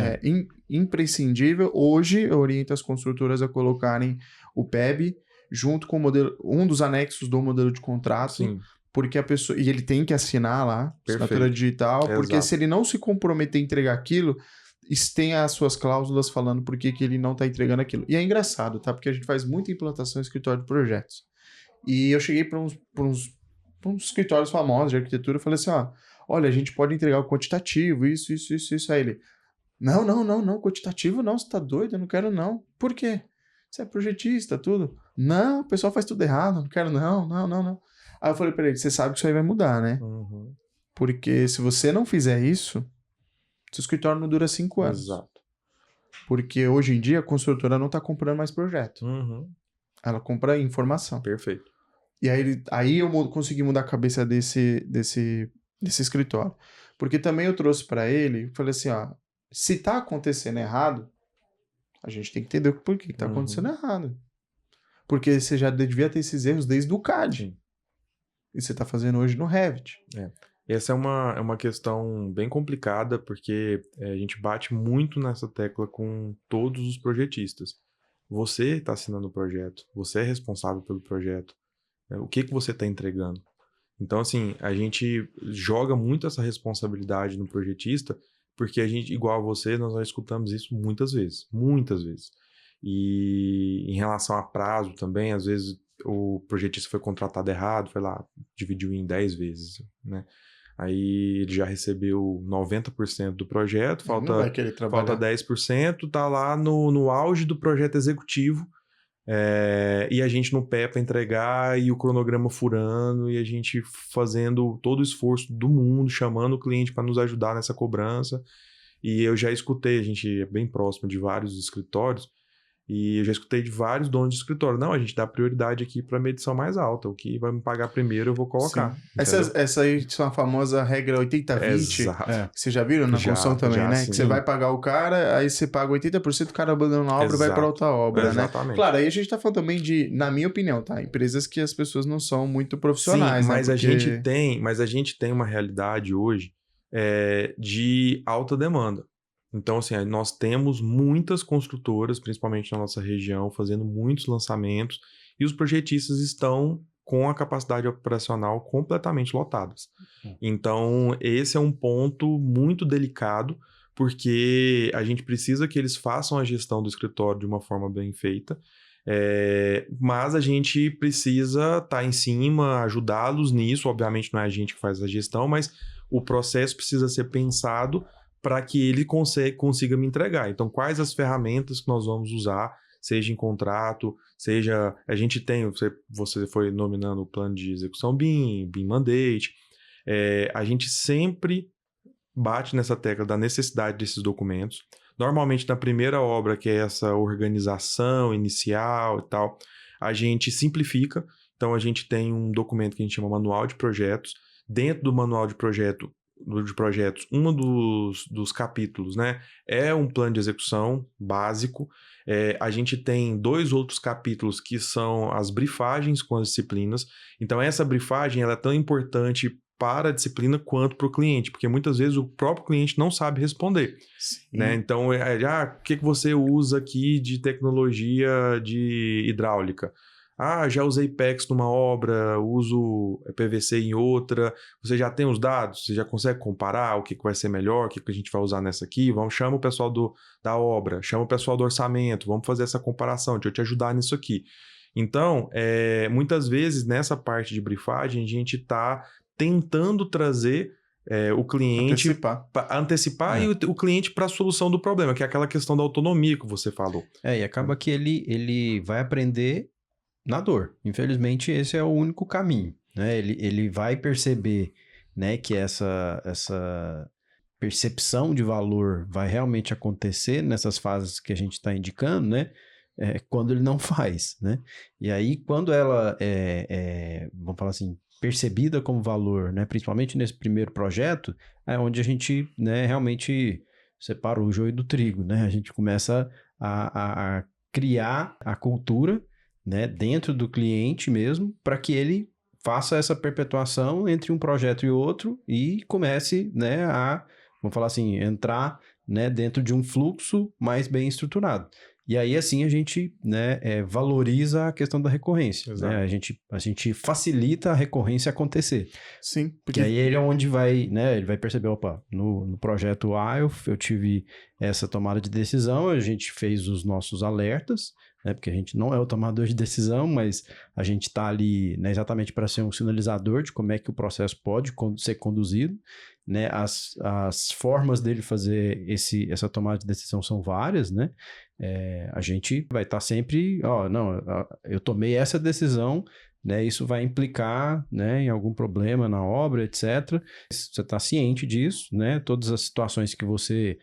imprescindível. Hoje, eu oriento as construtoras a colocarem o PEB junto com o modelo, um dos anexos do modelo de contrato. Sim. Porque a pessoa... E ele tem que assinar lá, assinatura digital, porque se ele não se comprometer a entregar aquilo, tem as suas cláusulas falando por que ele não está entregando aquilo. E é engraçado, tá? Porque a gente faz muita implantação em escritório de projetos. E eu cheguei para uns escritórios famosos de arquitetura e falei assim, olha, a gente pode entregar o quantitativo, isso. Aí ele, não, quantitativo não, você tá doido? Eu não quero não. Por quê? Você é projetista, tudo. Não, o pessoal faz tudo errado, não quero não. Aí eu falei para ele, você sabe que isso aí vai mudar, né? Porque se você não fizer isso, seu escritório não dura 5 anos. Exato. Porque hoje em dia a construtora não está comprando mais projeto. Ela compra informação. Perfeito. E aí eu consegui mudar a cabeça desse escritório. Porque também eu trouxe para ele, falei assim, se tá acontecendo errado, a gente tem que entender por que tá acontecendo errado. Porque você já devia ter esses erros desde o CAD. E você tá fazendo hoje no Revit. Essa é uma questão bem complicada, porque a gente bate muito nessa tecla com todos os projetistas. Você está assinando o projeto, você é responsável pelo projeto. O que você está entregando? Então, assim, a gente joga muito essa responsabilidade no projetista, porque a gente, igual a você, nós já escutamos isso muitas vezes. E em relação a prazo também, às vezes o projetista foi contratado errado, foi lá, dividiu em 10 vezes, né? Aí ele já recebeu 90% do projeto, falta 10%, tá lá no auge do projeto executivo, e a gente no pé para entregar, e o cronograma furando, e a gente fazendo todo o esforço do mundo, chamando o cliente para nos ajudar nessa cobrança. E eu já escutei, a gente é bem próximo de vários escritórios, E eu já escutei de vários donos de escritório. Não, a gente dá prioridade aqui para medição mais alta. O que vai me pagar primeiro, eu vou colocar. Essa aí são a famosa regra 80-20. Exato. Vocês já viram na construção também, né? Sim. Que você vai pagar o cara, aí você paga 80%, o cara abandona a obra e vai para outra obra, Exatamente. né? Claro, aí a gente tá falando também de, na minha opinião, tá? Empresas que as pessoas não são muito profissionais, sim, né? mas a gente tem uma realidade hoje de alta demanda. Então, assim, nós temos muitas construtoras, principalmente na nossa região, fazendo muitos lançamentos e os projetistas estão com a capacidade operacional completamente lotadas. Então, esse é um ponto muito delicado, porque a gente precisa que eles façam a gestão do escritório de uma forma bem feita, mas a gente precisa estar em cima, ajudá-los nisso. Obviamente não é a gente que faz a gestão, mas o processo precisa ser pensado para que ele consiga me entregar. Então, quais as ferramentas que nós vamos usar, seja em contrato, seja... A gente tem, você foi nominando o plano de execução BIM Mandate. A gente sempre bate nessa tecla da necessidade desses documentos. Normalmente, na primeira obra, que é essa organização inicial e tal, a gente simplifica. Então, a gente tem um documento que a gente chama Manual de Projetos. Dentro do Manual de Projetos, um dos capítulos, né, é um plano de execução básico. A gente tem 2 outros capítulos que são as briefagens com as disciplinas. Então, essa briefagem ela é tão importante para a disciplina quanto para o cliente, porque muitas vezes o próprio cliente não sabe responder. Né? Então, o que você usa aqui de tecnologia de hidráulica? Já usei PEX numa obra, uso PVC em outra. Você já tem os dados? Você já consegue comparar o que vai ser melhor, o que a gente vai usar nessa aqui? Chama o pessoal da obra, chama o pessoal do orçamento, vamos fazer essa comparação, deixa eu te ajudar nisso aqui. Então, muitas vezes, nessa parte de briefagem, a gente está tentando trazer o cliente... Antecipar e o cliente para a solução do problema, que é aquela questão da autonomia que você falou. E acaba que ele vai aprender na dor. Infelizmente, esse é o único caminho, né? Ele vai perceber, né, que essa percepção de valor vai realmente acontecer nessas fases que a gente está indicando, né? Quando ele não faz, né? E aí, quando ela vamos falar assim, percebida como valor, né, principalmente nesse primeiro projeto, é onde a gente, né, realmente separa o joio do trigo, né? A gente começa a criar a cultura, né, dentro do cliente mesmo, para que ele faça essa perpetuação entre um projeto e outro e comece, né, vamos falar assim, entrar, né, dentro de um fluxo mais bem estruturado. E aí, assim, a gente, né, valoriza a questão da recorrência. Né? A gente facilita a recorrência acontecer. Sim. Porque aí ele é onde vai, né, ele vai perceber, opa, no projeto A eu tive essa tomada de decisão, a gente fez os nossos alertas, né, porque a gente não é o tomador de decisão, mas a gente está ali, né, exatamente para ser um sinalizador de como é que o processo pode ser conduzido. Né, as formas dele fazer essa tomada de decisão são várias, né? A gente vai estar sempre, eu tomei essa decisão, né? Isso vai implicar, né, em algum problema na obra, etc. Você está ciente disso, né? Todas as situações que você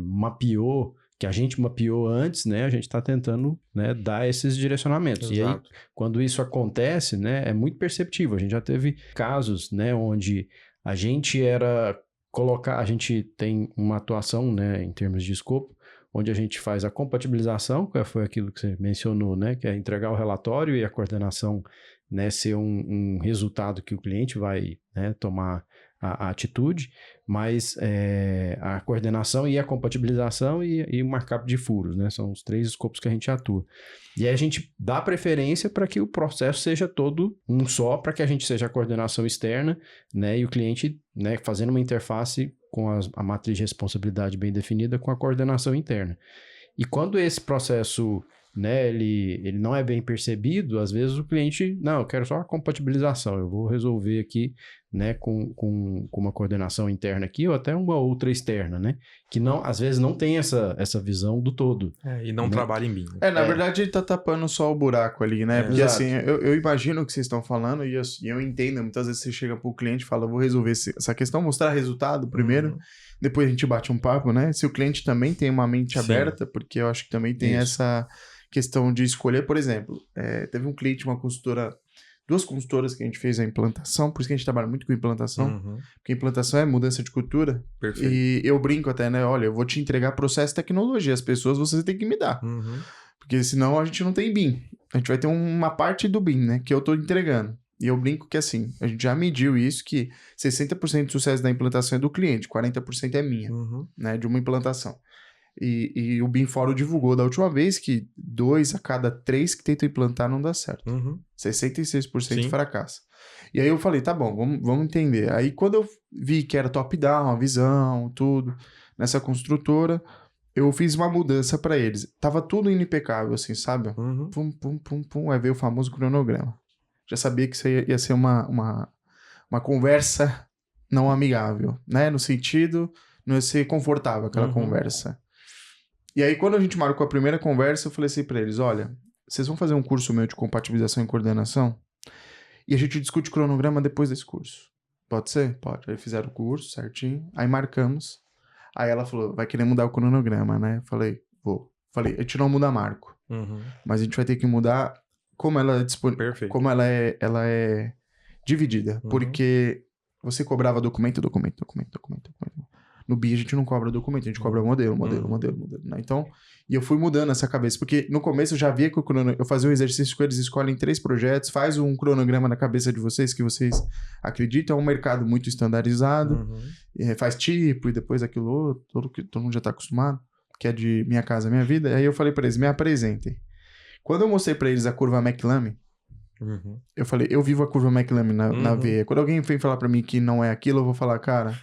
mapeou, que a gente mapeou antes, né? A gente está tentando, né, dar esses direcionamentos. Exato. E aí, quando isso acontece, né, é muito perceptível. A gente já teve casos, né, onde a gente a gente tem uma atuação, né, em termos de escopo, onde a gente faz a compatibilização, que foi aquilo que você mencionou, né, que é entregar o relatório e a coordenação, né, ser um resultado que o cliente vai, né, tomar a atitude, mas a coordenação e a compatibilização e o markup de furos, né, são os 3 escopos que a gente atua. E aí a gente dá preferência para que o processo seja todo um só, para que a gente seja a coordenação externa, né, e o cliente, né, fazendo uma interface com a matriz de responsabilidade bem definida com a coordenação interna. E quando esse processo, né, ele não é bem percebido, às vezes o cliente, não, eu quero só a compatibilização, eu vou resolver aqui, né, com uma coordenação interna aqui ou até uma outra externa, né, que não, às vezes não tem essa visão do todo. E não, né, trabalha em BIM. Na verdade ele tá tapando só o buraco ali, né, porque exato. Assim, eu imagino o que vocês estão falando e eu entendo, muitas vezes você chega pro cliente e fala, vou resolver essa questão, mostrar resultado primeiro, depois a gente bate um papo, né? Se o cliente também tem uma mente Sim. aberta, porque eu acho que também tem Isso. essa questão de escolher, por exemplo, teve um cliente, uma consultora, 2 consultoras que a gente fez a implantação, por isso que a gente trabalha muito com implantação, Uhum. porque implantação é mudança de cultura, Perfeito. e eu brinco até, né? Olha, eu vou te entregar processo e tecnologia, as pessoas você tem que me dar, Uhum. porque senão a gente não tem BIM, a gente vai ter uma parte do BIM, né? Que eu tô entregando. E eu brinco que assim, a gente já mediu isso, que 60% de sucesso da implantação é do cliente, 40% é minha, Uhum. né? De uma implantação. E o BIM Fórum divulgou da última vez que 2 a cada 3 que tentam implantar não dá certo. Uhum. 66% Sim. fracassa. E aí eu falei, tá bom, vamos entender. Aí quando eu vi que era top-down, a visão, tudo, nessa construtora, eu fiz uma mudança para eles. Tava tudo indo impecável, assim, sabe? Uhum. Pum, pum, pum, pum. Aí veio o famoso cronograma. Já sabia que isso ia ser uma conversa não amigável, né? No sentido, não ia ser confortável aquela Uhum. conversa. E aí, quando a gente marcou a primeira conversa, eu falei assim pra eles, olha, vocês vão fazer um curso meu de compatibilização e coordenação e a gente discute cronograma depois desse curso. Pode ser? Pode. Aí fizeram o curso certinho, aí marcamos. Aí ela falou, vai querer mudar o cronograma, né? Falei, vou. Falei, a gente não muda marco, Uhum. mas a gente vai ter que mudar como ela é disponível, Perfeito. como ela é dividida. Uhum. Porque você cobrava documento. No BI a gente não cobra documento, a gente cobra modelo, né? Então, e eu fui mudando essa cabeça, porque no começo eu já via que eu fazia um exercício com eles, escolhem 3 projetos, faz um cronograma na cabeça de vocês que vocês acreditam, é um mercado muito estandarizado, Uhum. faz tipo e depois aquilo outro, todo mundo já tá acostumado, que é de Minha Casa Minha Vida. Aí eu falei pra eles, me apresentem. Quando eu mostrei pra eles a curva McLamy, Uhum. eu falei, eu vivo a curva McLamy na Uhum. veia. Quando alguém vem falar pra mim que não é aquilo, eu vou falar, cara,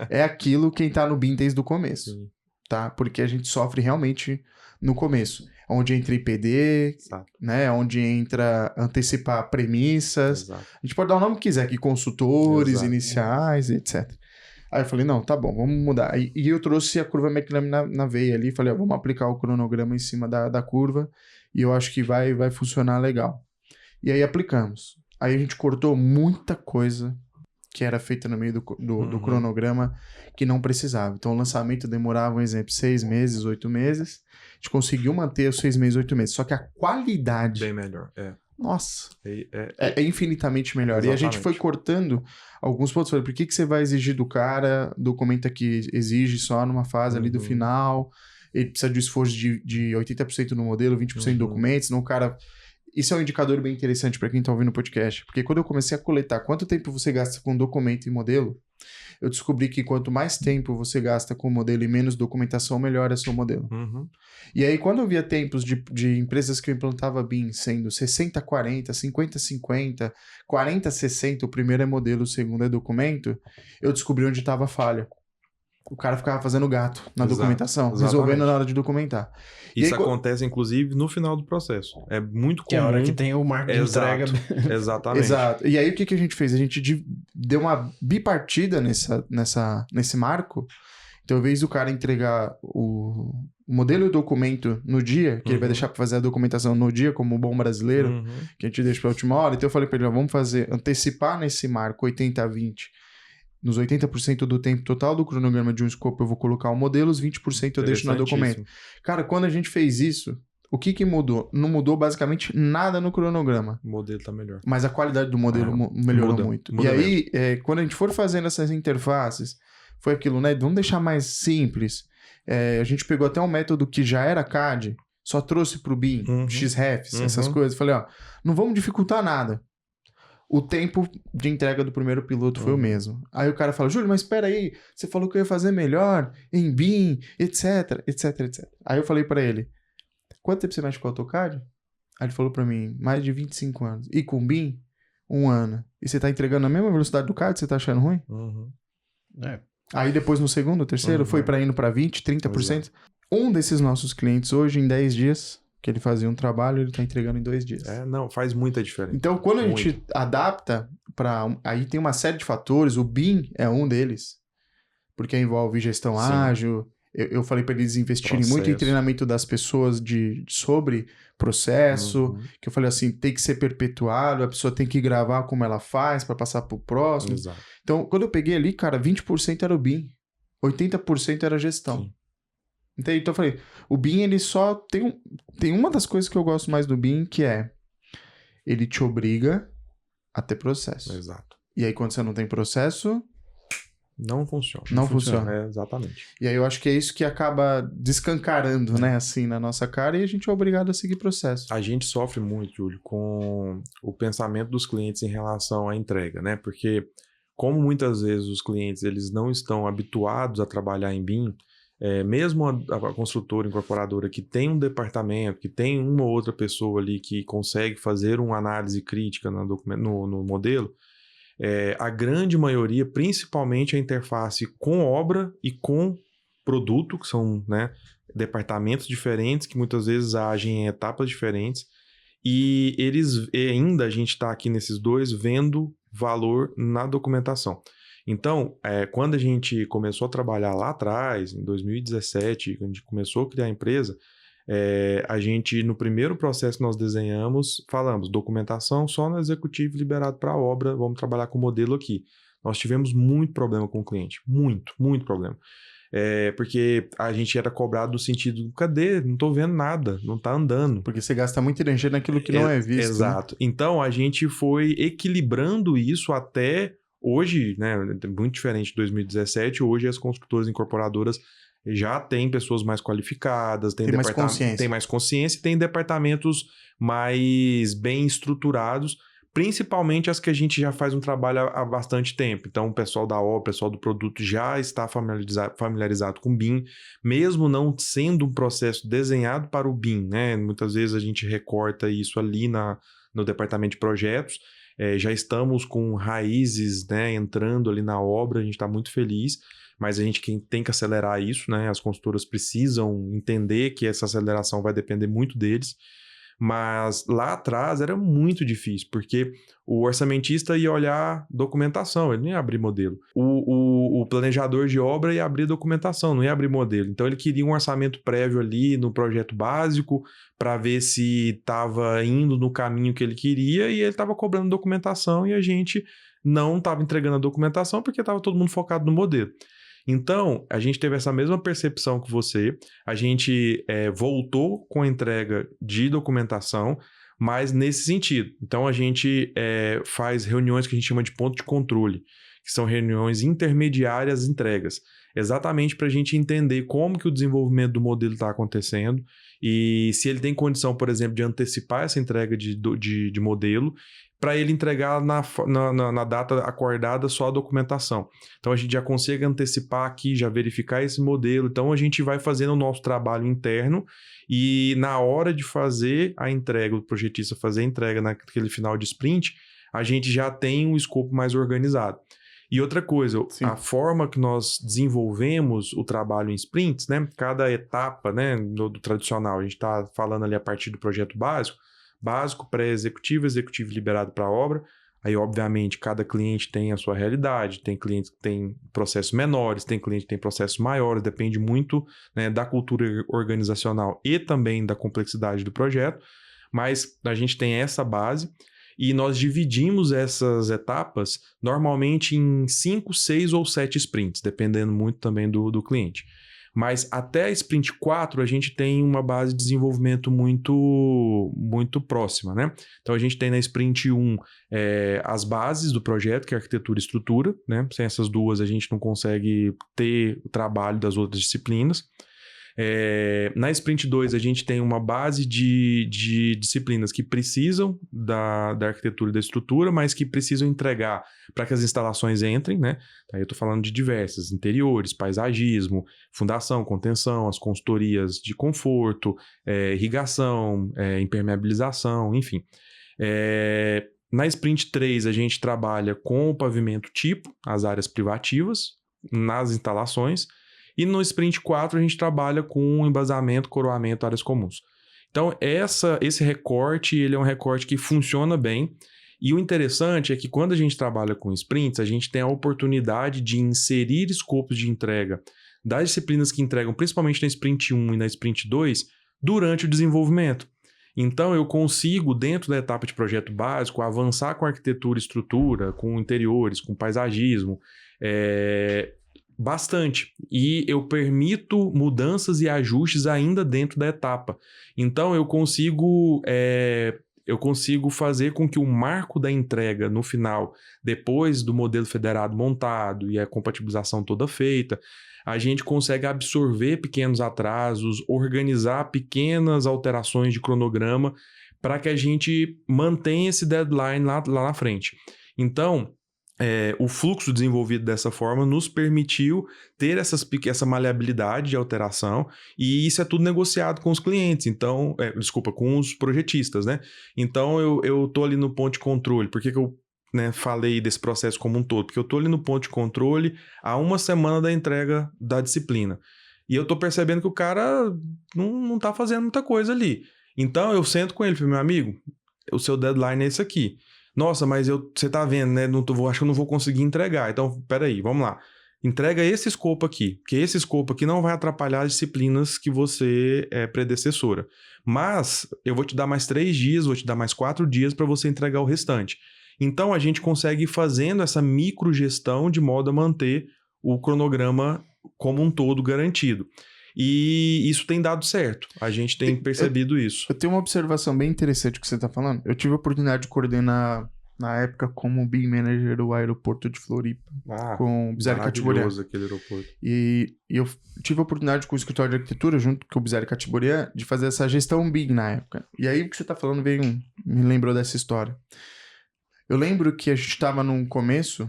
é aquilo quem tá no BIM desde o começo, Sim. tá? Porque a gente sofre realmente no começo. Onde entra IPD, Exato. né? Onde entra antecipar premissas. Exato. A gente pode dar o nome que quiser aqui, consultores, Exato. iniciais, etc. Aí eu falei, não, tá bom, vamos mudar. E eu trouxe a curva McLamy na veia ali, falei, ó, vamos aplicar o cronograma em cima da curva e eu acho que vai funcionar legal. E aí aplicamos. Aí a gente cortou muita coisa que era feita no meio do Uhum. cronograma que não precisava. Então o lançamento demorava, um exemplo, 6 meses, 8 meses. A gente conseguiu manter os 6 meses, 8 meses. Só que a qualidade, Bem melhor. nossa, É. é infinitamente melhor. E a gente Exatamente. foi cortando alguns pontos. Falei, por que você vai exigir do cara? Documenta que exige só numa fase ali do Uhum. final. Ele precisa de um esforço de 80% no modelo, 20% de Uhum. documentos. Senão o cara... Isso é um indicador bem interessante para quem está ouvindo o podcast. Porque quando eu comecei a coletar quanto tempo você gasta com documento e modelo, eu descobri que quanto mais tempo você gasta com o modelo e menos documentação, melhor é seu modelo. Uhum. E aí, quando eu via tempos de empresas que eu implantava BIM sendo 60-40, 50-50, 40-60, o primeiro é modelo, o segundo é documento, eu descobri onde estava a falha. O cara ficava fazendo gato na Exato, documentação, exatamente. resolvendo na hora de documentar. E Isso aí, acontece, inclusive, no final do processo. É muito comum. Que é a hora que tem o marco de entrega. Exato. Exatamente. Exato. E aí, o que a gente fez? A gente deu uma bipartida nesse marco. Então, ao invés do cara entregar o modelo e o documento no dia, que ele vai deixar para fazer a documentação no dia, como bom brasileiro, Uhum. que a gente deixa para a última hora. Então, eu falei para ele, ó, vamos antecipar nesse marco 80-20. Nos 80% do tempo total do cronograma de um escopo, eu vou colocar o modelo, os 20% eu deixo no documento. Cara, quando a gente fez isso, o que mudou? Não mudou basicamente nada no cronograma. O modelo tá melhor. Mas a qualidade do modelo melhorou muito. Muda e aí, quando a gente for fazendo essas interfaces, foi aquilo, né? Vamos deixar mais simples. A gente pegou até um método que já era CAD, só trouxe pro BIM, XREFs, essas coisas. Falei, ó, não vamos dificultar nada. O tempo de entrega do primeiro piloto foi o mesmo. Aí o cara fala, Júlio, mas espera aí, você falou que eu ia fazer melhor em BIM, etc. Aí eu falei pra ele, quanto tempo você mexe com o AutoCAD? Aí ele falou pra mim, mais de 25 anos. E com BIM, 1 ano. E você tá entregando na mesma velocidade do CAD, você tá achando ruim? Aí depois no segundo, terceiro, foi indo pra 20, 30%. Um desses nossos clientes hoje, em 10 dias, que ele fazia um trabalho, ele tá entregando em 2 dias. Não, faz muita diferença. Então, quando a gente adapta para... Aí tem uma série de fatores, o BIM é um deles, porque envolve gestão ágil. Eu falei para eles investirem muito em treinamento das pessoas sobre processo, que eu falei assim, tem que ser perpetuado, a pessoa tem que gravar como ela faz para passar pro próximo. Exato. Então, quando eu peguei ali, cara, 20% era o BIM. 80% era gestão. Sim. Então eu falei, o BIM, ele só tem uma das coisas que eu gosto mais do BIM, que é ele te obriga a ter processo. Exato. E aí quando você não tem processo, Não funciona. Não funciona. É, exatamente. e aí eu acho que é isso que acaba descancarando, né, assim, na nossa cara, e a gente é obrigado a seguir processo. A gente sofre muito, Júlio, com o pensamento dos clientes em relação à entrega, né? Porque como muitas vezes os clientes eles não estão habituados a trabalhar em BIM, mesmo a construtora incorporadora que tem um departamento, que tem uma ou outra pessoa ali que consegue fazer uma análise crítica no modelo, a grande maioria, principalmente a interface com obra e com produto, que são, né, departamentos diferentes que muitas vezes agem em etapas diferentes, e a gente está aqui nesses dois vendo valor na documentação. Então, quando a gente começou a trabalhar lá atrás, em 2017, quando a gente começou a criar a empresa, a gente, no primeiro processo que nós desenhamos, falamos documentação só no executivo liberado para a obra, vamos trabalhar com o modelo aqui. Nós tivemos muito problema com o cliente, muito, muito problema. Porque a gente era cobrado no sentido, cadê? Não estou vendo nada, não está andando. Porque você gasta muita energia naquilo que não é visto. Exato. Né? Então, a gente foi equilibrando isso até hoje, né, muito diferente de 2017, hoje as construtoras incorporadoras já têm pessoas mais qualificadas, tem mais consciência e tem departamentos mais bem estruturados, principalmente as que a gente já faz um trabalho há bastante tempo. Então, o pessoal da obra, o pessoal do produto já está familiarizado com o BIM, mesmo não sendo um processo desenhado para o BIM, né? Muitas vezes a gente recorta isso ali no departamento de projetos. Já estamos com raízes, né, entrando ali na obra, a gente está muito feliz, mas a gente tem que acelerar isso, né? As consultoras precisam entender que essa aceleração vai depender muito deles. Mas lá atrás era muito difícil, porque o orçamentista ia olhar documentação, ele não ia abrir modelo. O planejador de obra ia abrir documentação, não ia abrir modelo. Então ele queria um orçamento prévio ali no projeto básico para ver se estava indo no caminho que ele queria, e ele estava cobrando documentação e a gente não estava entregando a documentação porque estava todo mundo focado no modelo. Então, a gente teve essa mesma percepção que você, a gente voltou com a entrega de documentação, mas nesse sentido. Então, a gente faz reuniões que a gente chama de ponto de controle, que são reuniões intermediárias entregas, exatamente para a gente entender como que o desenvolvimento do modelo está acontecendo e se ele tem condição, por exemplo, de antecipar essa entrega de modelo, para ele entregar na data acordada só a documentação. Então, a gente já consegue antecipar aqui, já verificar esse modelo. Então, a gente vai fazendo o nosso trabalho interno e na hora de fazer a entrega, o projetista fazer a entrega naquele final de sprint, a gente já tem um escopo mais organizado. E outra coisa, Sim. A forma que nós desenvolvemos o trabalho em sprints, né? Cada etapa, né, do tradicional, a gente está falando ali a partir do projeto básico, pré-executivo, executivo liberado para a obra. Aí, obviamente, cada cliente tem a sua realidade. Tem clientes que têm processos menores, tem cliente que tem processos maiores, depende muito, né, da cultura organizacional e também da complexidade do projeto. Mas a gente tem essa base e nós dividimos essas etapas normalmente em 5, 6 ou 7 sprints, dependendo muito também do cliente. Mas até a sprint 4 a gente tem uma base de desenvolvimento muito, muito próxima, né? Então a gente tem na sprint 1 as bases do projeto, que é arquitetura e estrutura, né? Sem essas duas a gente não consegue ter o trabalho das outras disciplinas. Na sprint 2 a gente tem uma base de disciplinas que precisam da arquitetura e da estrutura, mas que precisam entregar para que as instalações entrem, né? Aí eu estou falando de diversas, interiores, paisagismo, fundação, contenção, as consultorias de conforto, irrigação, impermeabilização, enfim. Na sprint 3 a gente trabalha com o pavimento tipo, as áreas privativas, nas instalações. E no sprint 4 a gente trabalha com embasamento, coroamento, áreas comuns. Então esse recorte, ele é um recorte que funciona bem. E o interessante é que quando a gente trabalha com sprints, a gente tem a oportunidade de inserir escopos de entrega das disciplinas que entregam, principalmente na sprint 1 e na sprint 2, durante o desenvolvimento. Então eu consigo, dentro da etapa de projeto básico, avançar com arquitetura e estrutura, com interiores, com paisagismo, bastante. E eu permito mudanças e ajustes ainda dentro da etapa. Então, eu consigo fazer com que o marco da entrega no final, depois do modelo federado montado e a compatibilização toda feita, a gente consegue absorver pequenos atrasos, organizar pequenas alterações de cronograma para que a gente mantenha esse deadline lá na frente. Então, o fluxo desenvolvido dessa forma nos permitiu ter essa maleabilidade de alteração, e isso é tudo negociado com os clientes, então, com os projetistas, né? Então, eu tô ali no ponto de controle. Por que eu falei desse processo como um todo? Porque eu tô ali no ponto de controle há uma semana da entrega da disciplina. E eu tô percebendo que o cara não tá fazendo muita coisa ali. Então, eu sento com ele e falo, meu amigo, o seu deadline é esse aqui. Nossa, mas você tá vendo, né? Acho que eu não vou conseguir entregar. Então, peraí, vamos lá. Entrega esse escopo aqui, porque esse escopo aqui não vai atrapalhar as disciplinas que você é predecessora. Mas eu vou te dar mais 3 dias, vou te dar mais 4 dias para você entregar o restante. Então, a gente consegue ir fazendo essa microgestão de modo a manter o cronograma como um todo garantido. E isso tem dado certo. A gente tem percebido isso. Eu tenho uma observação bem interessante que você está falando. Eu tive a oportunidade de coordenar, na época, como BIM Manager do aeroporto de Floripa, com o Bizarre Catiborian. Aquele aeroporto. E eu tive a oportunidade com o escritório de arquitetura, junto com o Bizarre Catiborian, de fazer essa gestão BIM na época. E aí, o que você está falando me lembrou dessa história. Eu lembro que a gente estava num começo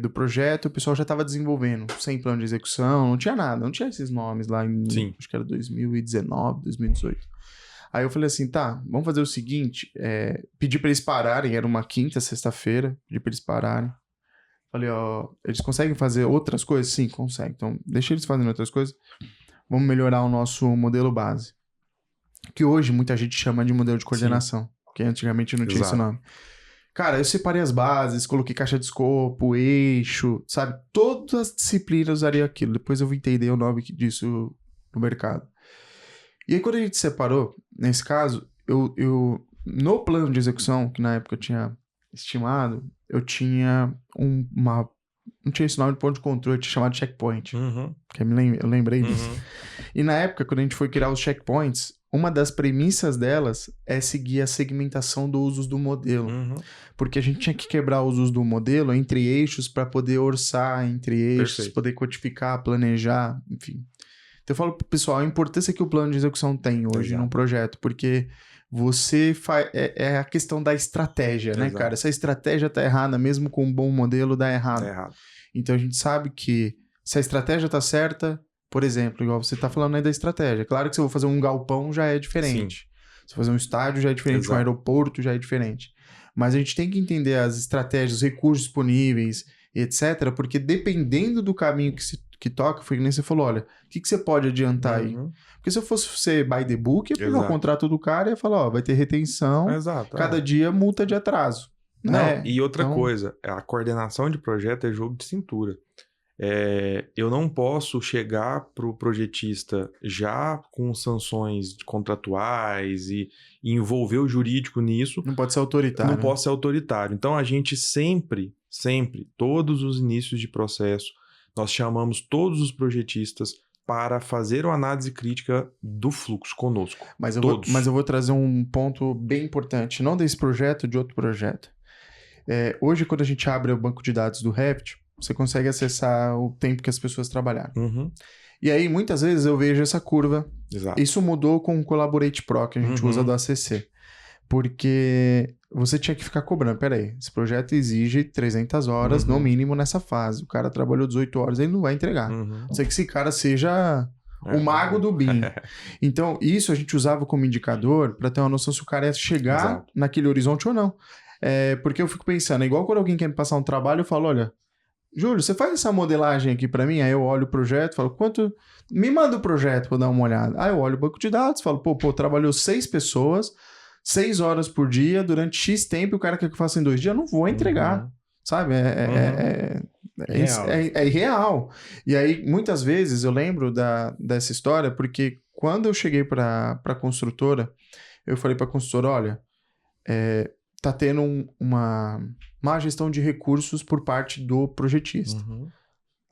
do projeto, o pessoal já estava desenvolvendo, sem plano de execução, não tinha nada, não tinha esses nomes lá acho que era 2019, 2018. Aí eu falei assim, tá, vamos fazer o seguinte, pedi para eles pararem, era uma quinta, sexta-feira, pedi para eles pararem. Falei, ó, eles conseguem fazer outras coisas? Sim, conseguem. Então, deixa eles fazendo outras coisas, vamos melhorar o nosso modelo base. Que hoje muita gente chama de modelo de coordenação, que antigamente não tinha esse nome. Cara, eu separei as bases, coloquei caixa de escopo, eixo, sabe? Todas as disciplinas usariam aquilo. Depois eu vim entender o nome disso no mercado. E aí, quando a gente separou, nesse caso, eu no plano de execução, que na época eu tinha estimado, eu tinha não tinha esse nome de ponto de controle, eu tinha chamado de checkpoint. Que eu lembrei disso. E na época, quando a gente foi criar os checkpoints, uma das premissas delas é seguir a segmentação dos usos do modelo. Porque a gente tinha que quebrar os usos do modelo entre eixos para poder orçar entre eixos, Perfeito. Poder codificar, planejar, enfim. Então eu falo pro pessoal a importância que o plano de execução tem hoje num projeto, porque você faz... É a questão da estratégia, né, cara? Se a estratégia tá errada, mesmo com um bom modelo, dá errado. Tá errado. Então a gente sabe que se a estratégia tá certa, por exemplo, igual você tá falando aí da estratégia. Claro que se eu vou fazer um galpão já é diferente. Sim. Se eu fazer um estádio já é diferente, um aeroporto já é diferente. Mas a gente tem que entender as estratégias, os recursos disponíveis, etc. Porque dependendo do caminho que toca, foi que nem você falou, olha, o que você pode adiantar aí? Porque se eu fosse ser by the book, ia pegar o contrato do cara e ia falar, ó, vai ter retenção, cada dia multa de atraso. Né? Não, e outra coisa, a coordenação de projeto é jogo de cintura. Eu não posso chegar para o projetista já com sanções contratuais e envolver o jurídico nisso. Não pode ser autoritário. Não pode ser autoritário. Então, a gente sempre, todos os inícios de processo, nós chamamos todos os projetistas para fazer uma análise crítica do fluxo conosco. Mas eu vou trazer um ponto bem importante, não desse projeto, de outro projeto. Hoje, quando a gente abre o banco de dados do Revit, você consegue acessar o tempo que as pessoas trabalharam. E aí, muitas vezes, eu vejo essa curva. Exato. Isso mudou com o Collaborate Pro, que a gente usa do ACC. Porque você tinha que ficar cobrando. Peraí, esse projeto exige 300 horas, no mínimo, nessa fase. O cara trabalhou 18 horas, ele não vai entregar. Não sei que esse cara seja o mago do BIM. Então, isso a gente usava como indicador para ter uma noção se o cara ia chegar naquele horizonte ou não. Porque eu fico pensando, igual quando alguém quer me passar um trabalho, eu falo, olha... Júlio, você faz essa modelagem aqui pra mim? Aí eu olho o projeto, falo, quanto... Me manda o projeto pra eu dar uma olhada. Aí eu olho o banco de dados, falo, pô, trabalhou 6 pessoas, 6 horas por dia, durante X tempo, o cara quer que eu faça em 2 dias, eu não vou entregar, sabe? É irreal. E aí, muitas vezes, eu lembro dessa história, porque quando eu cheguei pra construtora, eu falei pra construtora, olha, tá tendo uma má gestão de recursos por parte do projetista.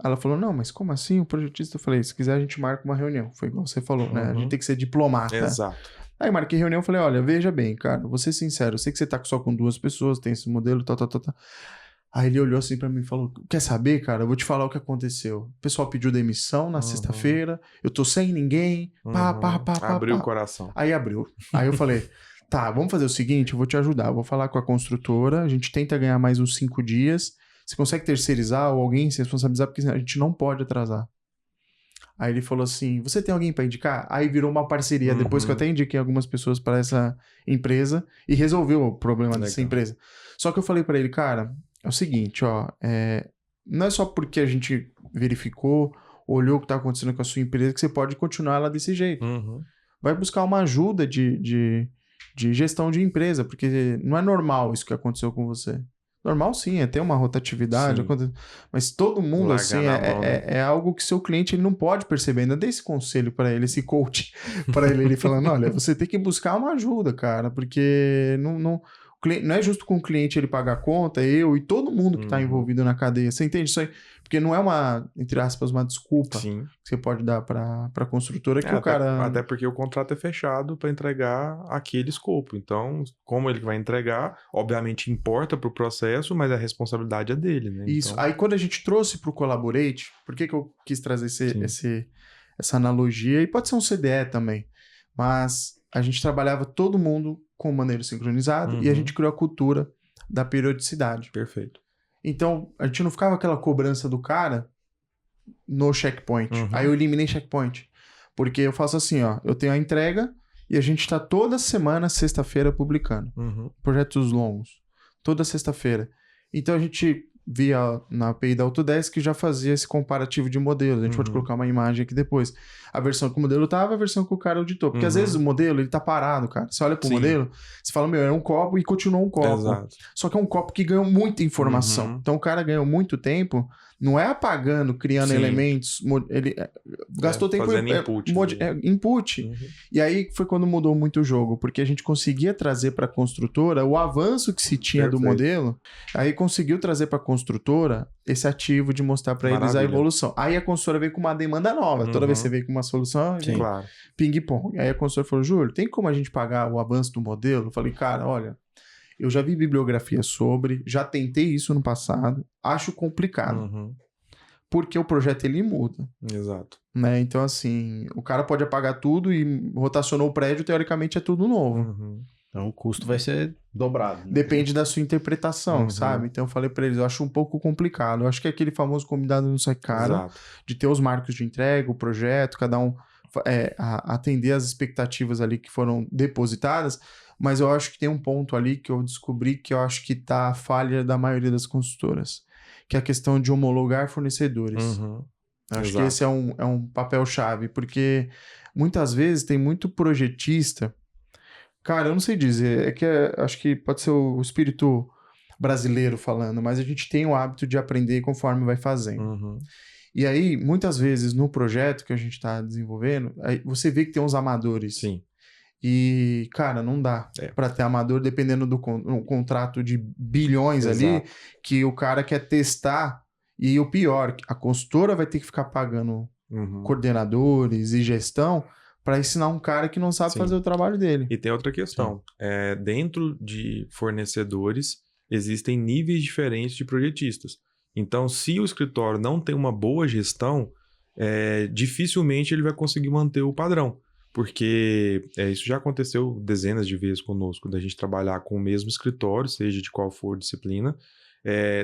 Ela falou, não, mas como assim? O projetista, eu falei, se quiser a gente marca uma reunião. Foi igual você falou, né? A gente tem que ser diplomata. Exato. Aí marquei reunião, falei, olha, veja bem, cara, vou ser sincero, eu sei que você tá só com 2 pessoas, tem esse modelo, tal. Aí ele olhou assim pra mim e falou, quer saber, cara? Eu vou te falar o que aconteceu. O pessoal pediu demissão na sexta-feira, eu tô sem ninguém, Abriu o coração. Aí abriu. Aí eu falei, tá, vamos fazer o seguinte, eu vou te ajudar, eu vou falar com a construtora, a gente tenta ganhar mais uns 5 dias, você consegue terceirizar ou alguém se responsabilizar, porque a gente não pode atrasar. Aí ele falou assim, você tem alguém pra indicar? Aí virou uma parceria, depois que eu até indiquei algumas pessoas para essa empresa e resolveu o problema dessa empresa. Só que eu falei pra ele, cara, é o seguinte, ó, não é só porque a gente verificou, olhou o que tá acontecendo com a sua empresa que você pode continuar ela desse jeito. Vai buscar uma ajuda de gestão de empresa, porque não é normal isso que aconteceu com você. Normal sim, é ter uma rotatividade, mas todo mundo Largar assim, na mão, né? é algo que seu cliente ele não pode perceber. Ainda dei esse conselho para ele, esse coach para ele falando, olha, você tem que buscar uma ajuda, cara, porque não é justo com o cliente ele pagar a conta, eu e todo mundo que está envolvido na cadeia. Você entende isso aí? Porque não é uma, entre aspas, uma desculpa Sim. que você pode dar para a construtora que o cara... Até porque o contrato é fechado para entregar aquele escopo. Então, como ele vai entregar, obviamente importa para o processo, mas a responsabilidade é dele, né? Isso. Então... Aí quando a gente trouxe para o Collaborate, por que eu quis trazer essa analogia? E pode ser um CDE também, mas a gente trabalhava todo mundo com maneiro sincronizado e a gente criou a cultura da periodicidade. Perfeito. Então, a gente não ficava aquela cobrança do cara no checkpoint. Aí eu eliminei checkpoint. Porque eu faço assim, ó, eu tenho a entrega e a gente tá toda semana, sexta-feira, publicando. Projetos longos. Toda sexta-feira. Então a gente via na API da Autodesk já fazia esse comparativo de modelos. A gente pode colocar uma imagem aqui depois. A versão que o modelo tava, a versão que o cara auditou. Porque às vezes o modelo, ele tá parado, cara. Você olha pro modelo, você fala, meu, é um copo e continuou um copo. Exato. Só que é um copo que ganhou muita informação. Então o cara ganhou muito tempo, não é apagando, criando elementos, ele gastou tempo fazendo input. Input. E aí foi quando mudou muito o jogo, porque a gente conseguia trazer para a construtora o avanço que se tinha do modelo, aí conseguiu trazer para a construtora esse ativo de mostrar para eles a evolução. Aí a construtora veio com uma demanda nova, toda vez que você veio com uma solução, Claro. ping-pong. Aí a construtora falou, Júlio, tem como a gente pagar o avanço do modelo? Eu falei, cara, olha, eu já vi bibliografia sobre, já tentei isso no passado, acho complicado. Porque o projeto ele muda. Exato. Né? Então, assim, o cara pode apagar tudo e rotacionou o prédio, teoricamente é tudo novo. Então o custo vai ser dobrado. Né? Depende da sua interpretação, sabe? Então eu falei pra eles, eu acho um pouco complicado. Eu acho que é aquele famoso convidado não sai caro, de ter os marcos de entrega, o projeto, cada um atender as expectativas ali que foram depositadas, mas eu acho que tem um ponto ali que eu descobri que eu acho que tá a falha da maioria das consultoras, que é a questão de homologar fornecedores. Acho que esse é um papel-chave, porque muitas vezes tem muito projetista. Cara, eu não sei dizer, acho que pode ser o espírito brasileiro falando, mas a gente tem o hábito de aprender conforme vai fazendo. E aí, muitas vezes, no projeto que a gente está desenvolvendo, aí você vê que tem uns amadores. Sim. E, cara, não dá para ter amador, dependendo do contrato de bilhões ali, que o cara quer testar. E o pior, a consultora vai ter que ficar pagando coordenadores e gestão para ensinar um cara que não sabe fazer o trabalho dele. E tem outra questão. Dentro de fornecedores, existem níveis diferentes de projetistas. Então, se o escritório não tem uma boa gestão, dificilmente ele vai conseguir manter o padrão. Porque isso já aconteceu dezenas de vezes conosco, da gente trabalhar com o mesmo escritório, seja de qual for disciplina,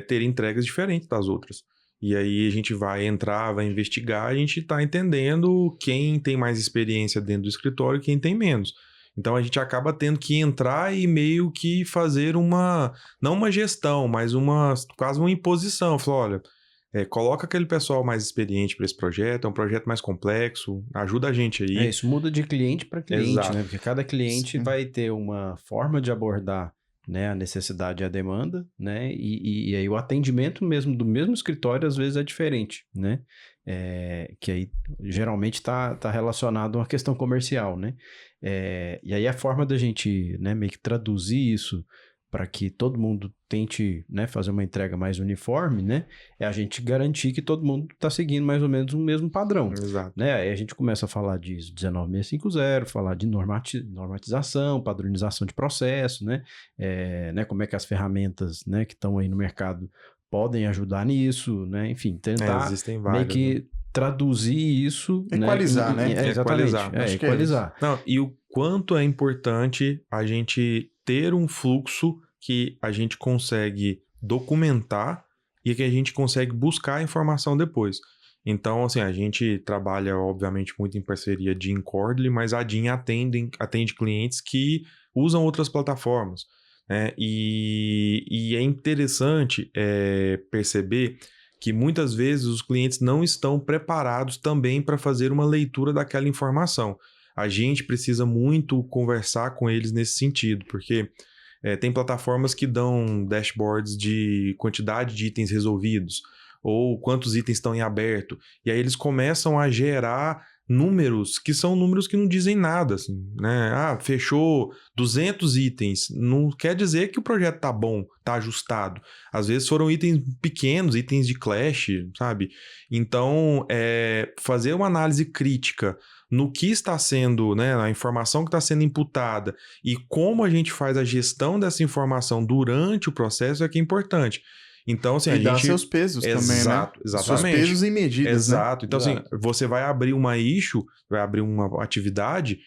ter entregas diferentes das outras. E aí a gente vai entrar, vai investigar, a gente está entendendo quem tem mais experiência dentro do escritório e quem tem menos. Então a gente acaba tendo que entrar e meio que fazer não uma gestão, mas quase uma imposição. Falar, olha, coloca aquele pessoal mais experiente para esse projeto, é um projeto mais complexo, ajuda a gente aí. Isso muda de cliente para cliente, né? Porque cada cliente vai ter uma forma de abordar, né, a necessidade e a demanda, né? E aí o atendimento mesmo do mesmo escritório às vezes é diferente, né? Que aí geralmente está relacionado a uma questão comercial, né? E aí a forma da gente, né, meio que traduzir isso para que todo mundo tente, né, fazer uma entrega mais uniforme, né, é a gente garantir que todo mundo está seguindo mais ou menos o mesmo padrão. Exato. Né? Aí a gente começa a falar de ISO 19650, falar de normatização, padronização de processo, né? Né, como é que as ferramentas, né, que estão aí no mercado podem ajudar nisso, né? Enfim, tentar existem várias, meio que né? traduzir isso, Equalizar, né? Exatamente. Equalizar. Acho que é Equalizar. Não, e o quanto é importante a gente ter um fluxo que a gente consegue documentar e que a gente consegue buscar a informação depois. Então, assim, a gente trabalha, obviamente, muito em parceria DIN e Cordly, mas a DIN atende clientes que usam outras plataformas, né? E é interessante perceber que muitas vezes os clientes não estão preparados também para fazer uma leitura daquela informação. A gente precisa muito conversar com eles nesse sentido, porque tem plataformas que dão dashboards de quantidade de itens resolvidos, ou quantos itens estão em aberto, e aí eles começam a gerar números que são números que não dizem nada, assim, né? Ah, fechou 200 itens, não quer dizer que o projeto tá bom, tá ajustado. Às vezes foram itens pequenos, itens de clash, sabe? Então, fazer uma análise crítica no que está sendo, né, a informação que está sendo imputada e como a gente faz a gestão dessa informação durante o processo é que é importante. Então, assim, E dá seus pesos também, né? Exatamente. Seus pesos e medidas, Exato. né? Então, Exato. assim, você vai abrir uma issue, vai abrir uma atividade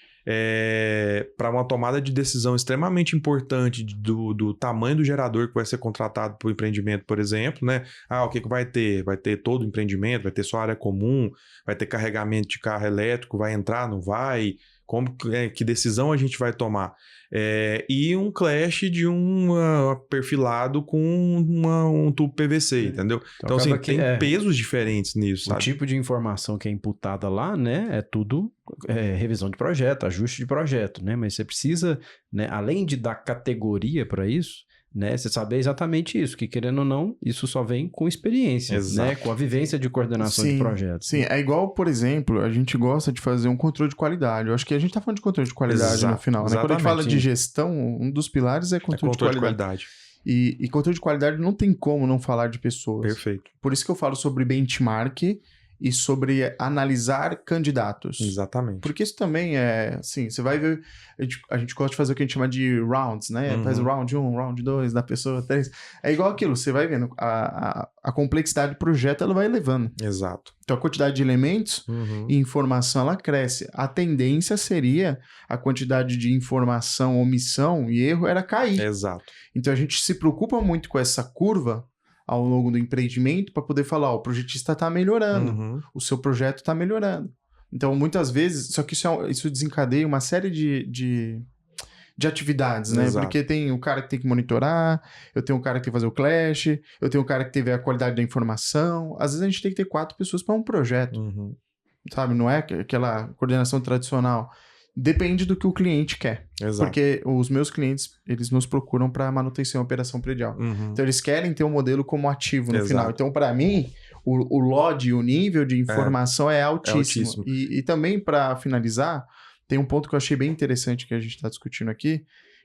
para uma tomada de decisão extremamente importante do tamanho do gerador que vai ser contratado para o empreendimento, por exemplo, né? Ah, o que vai ter? Vai ter todo o empreendimento, vai ter só área comum, vai ter carregamento de carro elétrico, vai entrar, não vai? Que decisão a gente vai tomar? E um clash de um perfilado com um tubo PVC, entendeu? Então assim, tem pesos diferentes nisso, sabe? O tipo de informação que é imputada lá, né, é tudo revisão de projeto, ajuste de projeto, né? Mas você precisa, né, além de dar categoria para isso, né, você saber exatamente isso, que querendo ou não, isso só vem com experiência, Exato. né, com a vivência de coordenação de projetos. Sim, é igual, por exemplo, a gente gosta de fazer um controle de qualidade. Eu acho que a gente tá falando de controle de qualidade no final, né? Quando a gente fala de gestão, um dos pilares é controle de qualidade. E controle de qualidade não tem como não falar de pessoas. Perfeito. Por isso que eu falo sobre benchmark e sobre analisar candidatos. Exatamente. Porque isso também é, assim, você vai ver, a gente gosta de fazer o que a gente chama de rounds, né? Faz o round 1, round 2, da pessoa 3. É igual aquilo, você vai vendo, a complexidade do projeto, ela vai elevando. Exato. Então, a quantidade de elementos e informação, ela cresce. A tendência seria a quantidade de informação, omissão e erro era cair. Exato. Então, a gente se preocupa muito com essa curva ao longo do empreendimento para poder falar, ó, o projetista está melhorando, o seu projeto está melhorando. Então, muitas vezes, só que isso desencadeia uma série de atividades, né? Exato. Porque tem o cara que tem que monitorar, eu tenho um cara que tem que fazer o clash, eu tenho um cara que tem que ver a qualidade da informação. Às vezes a gente tem que ter 4 pessoas para um projeto, sabe? Não é aquela coordenação tradicional. Depende do que o cliente quer. Exato. Porque os meus clientes, eles nos procuram para manutenção e operação predial. Então, eles querem ter um modelo como ativo no final. Então, para mim, o LOD, o nível de informação é altíssimo. E também, para finalizar, tem um ponto que eu achei bem interessante que a gente está discutindo aqui,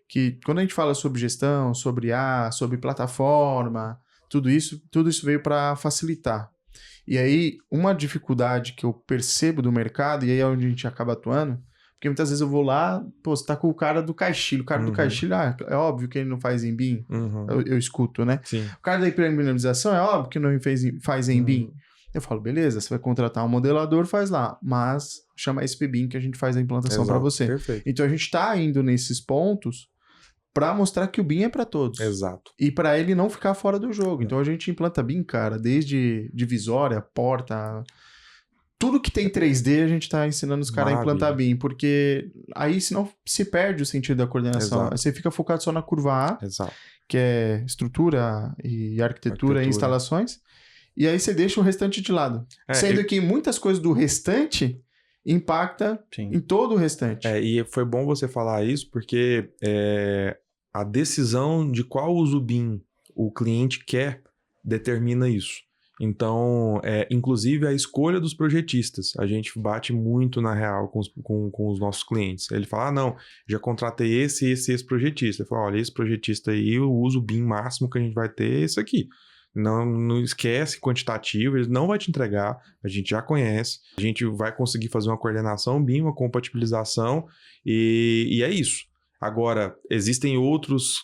que quando a gente fala sobre gestão, sobre sobre plataforma, tudo isso veio para facilitar. E aí, uma dificuldade que eu percebo do mercado, e aí é onde a gente acaba atuando, porque muitas vezes eu vou lá, pô, você tá com o cara do caixilho. O cara do caixilho, é óbvio que ele não faz em BIM. Eu escuto, né? Sim. O cara da hiperminimização, é óbvio que não faz em BIM. Eu falo, beleza, você vai contratar um modelador, faz lá. Mas chama SPBIM que a gente faz a implantação para você. Perfeito. Então a gente tá indo nesses pontos para mostrar que o BIM é para todos. Exato. E para ele não ficar fora do jogo. Então a gente implanta BIM, cara, desde divisória, porta... Tudo que tem 3D, a gente tá ensinando os caras a implantar BIM, porque aí senão se perde o sentido da coordenação. Aí você fica focado só na curva A, que é estrutura e arquitetura e instalações, e aí você deixa o restante de lado. Sendo que muitas coisas do restante impacta em todo o restante. E foi bom você falar isso, porque a decisão de qual uso BIM o cliente quer determina isso. Então, inclusive a escolha dos projetistas, a gente bate muito na real com os nossos clientes. Ele fala, não, já contratei esse projetista. Ele fala, olha, esse projetista aí, eu uso o BIM máximo que a gente vai ter é esse aqui. Não esquece quantitativo, ele não vai te entregar, a gente já conhece. A gente vai conseguir fazer uma coordenação BIM, uma compatibilização e é isso. Agora, existem outros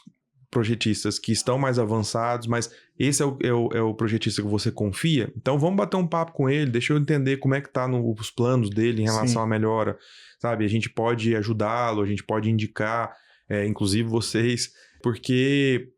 projetistas que estão mais avançados, mas esse é o projetista que você confia, então vamos bater um papo com ele, deixa eu entender como é que tá os planos dele em relação à melhora, sabe? A gente pode ajudá-lo, a gente pode indicar, inclusive vocês, porque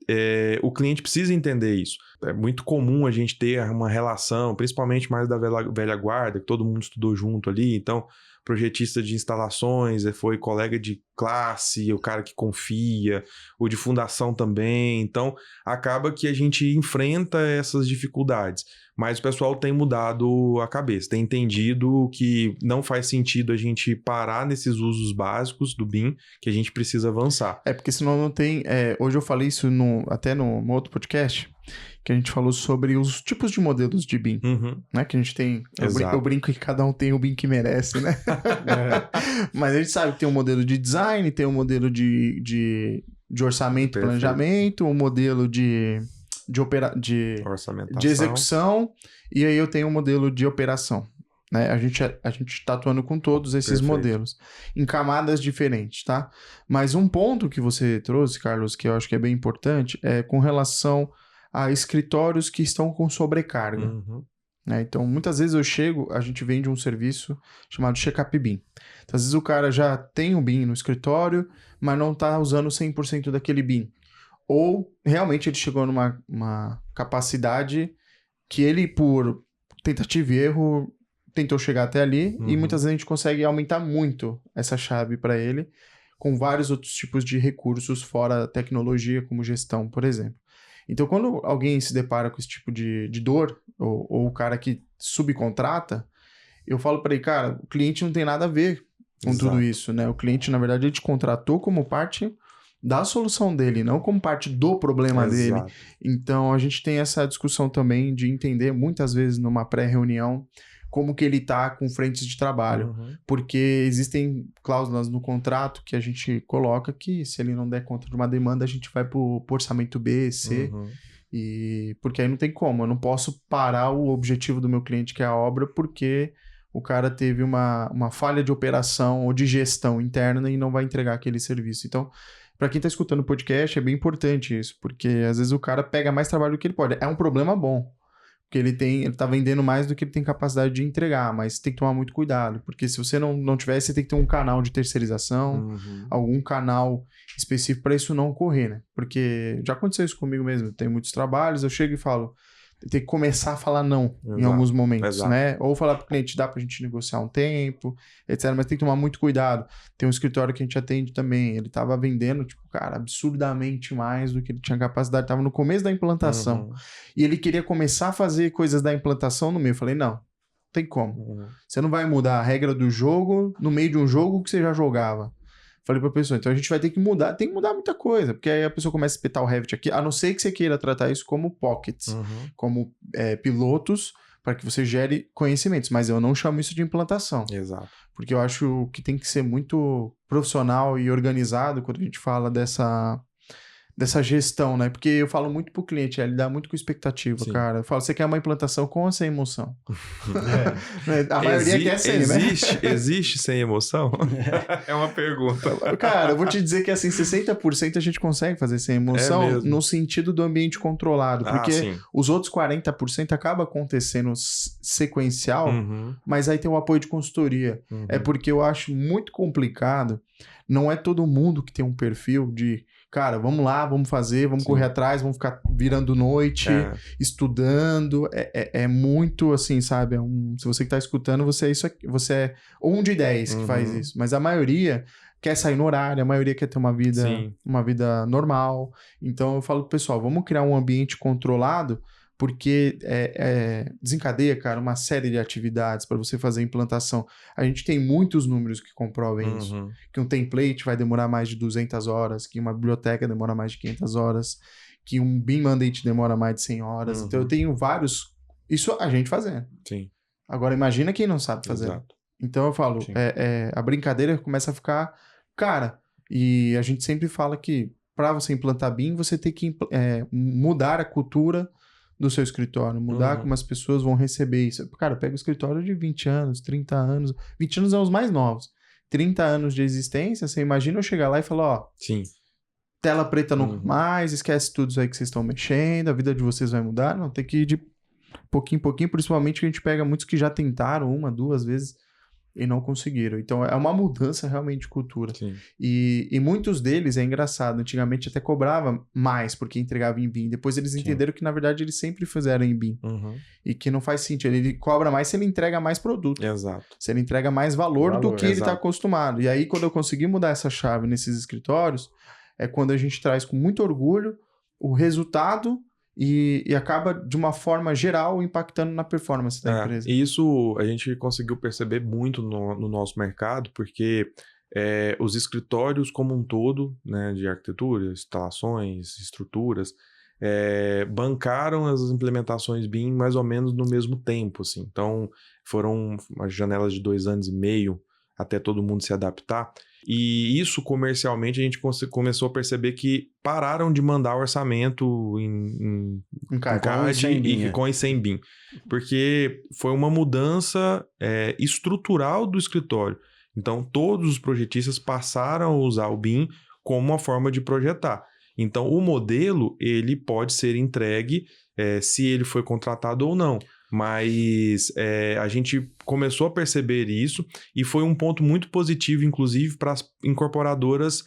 o cliente precisa entender isso. É muito comum a gente ter uma relação, principalmente mais da velha guarda, que todo mundo estudou junto ali, então projetista de instalações, foi colega de classe, o cara que confia, o de fundação também. Então, acaba que a gente enfrenta essas dificuldades. Mas o pessoal tem mudado a cabeça, tem entendido que não faz sentido a gente parar nesses usos básicos do BIM, que a gente precisa avançar. Porque senão não tem... hoje eu falei isso até no outro podcast, que a gente falou sobre os tipos de modelos de BIM, né? Que a gente tem... Eu brinco que cada um tem o BIM que merece, né? Mas a gente sabe que tem um modelo de design, tem um modelo de orçamento e planejamento, um modelo de execução, e aí eu tenho um modelo de operação. Né? A gente está atuando com todos esses modelos, em camadas diferentes, tá? Mas um ponto que você trouxe, Carlos, que eu acho que é bem importante, é com relação a escritórios que estão com sobrecarga. Né? Então, muitas vezes a gente vende um serviço chamado Checkup BIM. Então, às vezes o cara já tem um BIM no escritório, mas não está usando 100% daquele BIM. Ou, realmente, ele chegou numa capacidade que ele, por tentativa e erro, tentou chegar até ali, e muitas vezes a gente consegue aumentar muito essa chave para ele, com vários outros tipos de recursos fora a tecnologia, como gestão, por exemplo. Então, quando alguém se depara com esse tipo de dor, ou o cara que subcontrata, eu falo para ele, cara, o cliente não tem nada a ver com tudo isso, né? O cliente, na verdade, ele te contratou como parte da solução dele, não como parte do problema dele. Então, a gente tem essa discussão também de entender, muitas vezes, numa pré-reunião, como que ele tá com frentes de trabalho. Porque existem cláusulas no contrato que a gente coloca que se ele não der conta de uma demanda, a gente vai pro orçamento B, C, porque aí não tem como. Eu não posso parar o objetivo do meu cliente, que é a obra, porque o cara teve uma falha de operação ou de gestão interna e não vai entregar aquele serviço. Então, para quem tá escutando o podcast, é bem importante isso, porque às vezes o cara pega mais trabalho do que ele pode. É um problema bom. Porque ele tá vendendo mais do que ele tem capacidade de entregar, mas tem que tomar muito cuidado, porque se você não tiver, você tem que ter um canal de terceirização, algum canal específico para isso não ocorrer, né? Porque já aconteceu isso comigo mesmo, eu tenho muitos trabalhos, eu chego e falo, tem que começar a falar não em alguns momentos, né? Ou falar pro cliente, dá pra gente negociar um tempo, etc. Mas tem que tomar muito cuidado. Tem um escritório que a gente atende também, ele tava vendendo, tipo, cara, absurdamente mais do que ele tinha capacidade, tava no começo da implantação. E ele queria começar a fazer coisas da implantação no meio. Eu falei, não tem como. Você não vai mudar a regra do jogo no meio de um jogo que você já jogava. Falei pra pessoa, então a gente vai ter que mudar, tem que mudar muita coisa, porque aí a pessoa começa a espetar o Revit aqui, a não ser que você queira tratar isso como pockets, como pilotos, para que você gere conhecimentos, mas eu não chamo isso de implantação. Porque eu acho que tem que ser muito profissional e organizado quando a gente fala dessa gestão, né? Porque eu falo muito pro cliente, ele dá muito com expectativa, cara. Eu falo, você quer uma implantação com ou sem emoção? A maioria quer sem, né? Existe sem emoção? É uma pergunta. Cara, eu vou te dizer que assim, 60% a gente consegue fazer sem emoção no sentido do ambiente controlado, porque os outros 40% acaba acontecendo sequencial, mas aí tem o apoio de consultoria. É porque eu acho muito complicado, não é todo mundo que tem um perfil de cara, vamos lá, vamos fazer, vamos correr atrás, vamos ficar virando noite, estudando. É muito assim, sabe? Se você que tá escutando, você é isso aqui, você é 1 de 10 que faz isso. Mas a maioria quer sair no horário, a maioria quer ter uma vida normal. Então eu falo pro pessoal, vamos criar um ambiente controlado, porque desencadeia, cara, uma série de atividades para você fazer a implantação. A gente tem muitos números que comprovam isso. Que um template vai demorar mais de 200 horas, que uma biblioteca demora mais de 500 horas, que um BIM Mandate demora mais de 100 horas. Então eu tenho vários Isso a gente fazendo. Sim. Agora, imagina quem não sabe fazer. Exato. Então, eu falo, Sim. a brincadeira começa a ficar... Cara, e a gente sempre fala que para você implantar BIM, você tem que mudar a cultura do seu escritório, mudar como as pessoas vão receber isso. Cara, pega o escritório de 20 anos, 30 anos... 20 anos é os mais novos. 30 anos de existência, você imagina eu chegar lá e falar, ó... Sim. Tela preta nunca mais, esquece tudo isso aí que vocês estão mexendo, a vida de vocês vai mudar. Não, tem que ir de pouquinho em pouquinho, principalmente que a gente pega muitos que já tentaram 1, 2 vezes e não conseguiram. Então é uma mudança realmente de cultura. Sim. E muitos deles, é engraçado, antigamente até cobrava mais porque entregava em BIM. Depois eles entenderam que na verdade eles sempre fizeram em BIM. E que não faz sentido. Ele cobra mais se ele entrega mais produto. Exato. Se ele entrega mais valor do que ele está acostumado. E aí quando eu consegui mudar essa chave nesses escritórios, é quando a gente traz com muito orgulho o resultado e acaba, de uma forma geral, impactando na performance da empresa. E isso a gente conseguiu perceber muito no nosso mercado, porque os escritórios como um todo, né, de arquitetura, instalações, estruturas, bancaram as implementações BIM mais ou menos no mesmo tempo. Assim. Então, foram umas janelas de 2 anos e meio até todo mundo se adaptar. E isso, comercialmente, a gente começou a perceber que pararam de mandar Com orçamento e com e sem BIM. Porque foi uma mudança estrutural do escritório. Então, todos os projetistas passaram a usar o BIM como uma forma de projetar. Então, o modelo, ele pode ser entregue se ele foi contratado ou não. Mas a gente começou a perceber isso e foi um ponto muito positivo, inclusive, para as incorporadoras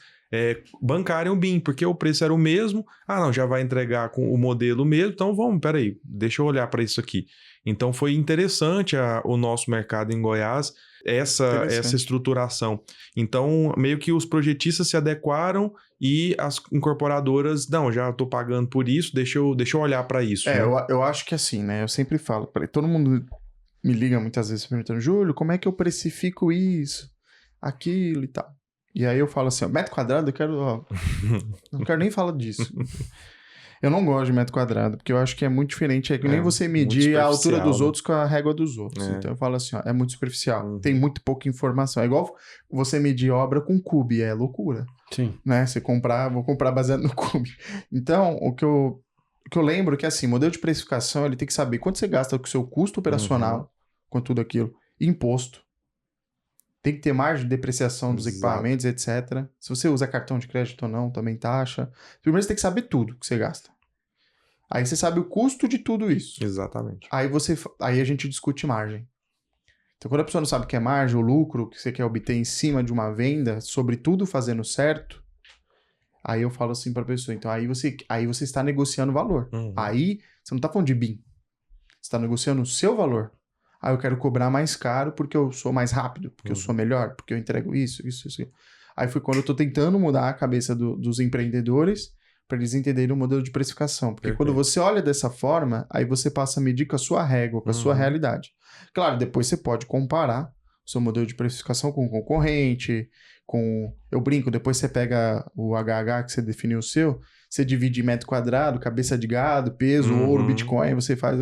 bancarem o BIM, porque o preço era o mesmo. Não, já vai entregar com o modelo mesmo, então peraí, deixa eu olhar para isso aqui. Então foi interessante o nosso mercado em Goiás, essa estruturação. Então, meio que os projetistas se adequaram e as incorporadoras, não, já estou pagando por isso, deixa eu olhar para isso. Né? Eu acho que assim, né? Eu sempre falo, todo mundo me liga muitas vezes perguntando, Júlio, como é que eu precifico isso, aquilo e tal? E aí eu falo assim, metro quadrado, não quero nem falar disso. Eu não gosto de metro quadrado, porque eu acho que é muito diferente. É que nem você medir a altura dos outros com a régua dos outros. Então eu falo assim, é muito superficial. Tem muito pouca informação. É igual você medir obra com cube, é loucura. Sim. Né? Vou comprar baseado no cube. Então, o que eu lembro é que assim, modelo de precificação, ele tem que saber quanto você gasta com o seu custo operacional, com tudo aquilo, imposto. Tem que ter margem de depreciação dos equipamentos, etc. Se você usa cartão de crédito ou não, também taxa. Primeiro você tem que saber tudo que você gasta. Aí você sabe o custo de tudo isso. Exatamente. Aí a gente discute margem. Então quando a pessoa não sabe o que é margem, o lucro que você quer obter em cima de uma venda, sobretudo fazendo certo, aí eu falo assim para a pessoa, então aí você está negociando valor. Aí você não está falando de BIM. Você está negociando o seu valor. Eu quero cobrar mais caro porque eu sou mais rápido, porque eu sou melhor, porque eu entrego isso. Aí foi quando eu tô tentando mudar a cabeça dos empreendedores para eles entenderem o modelo de precificação. Porque quando você olha dessa forma, aí você passa a medir com a sua régua, com a sua realidade. Claro, depois você pode comparar o seu modelo de precificação com o concorrente, eu brinco, depois você pega o HH que você definiu o seu, você divide em metro quadrado, cabeça de gado, peso, ouro, Bitcoin, você faz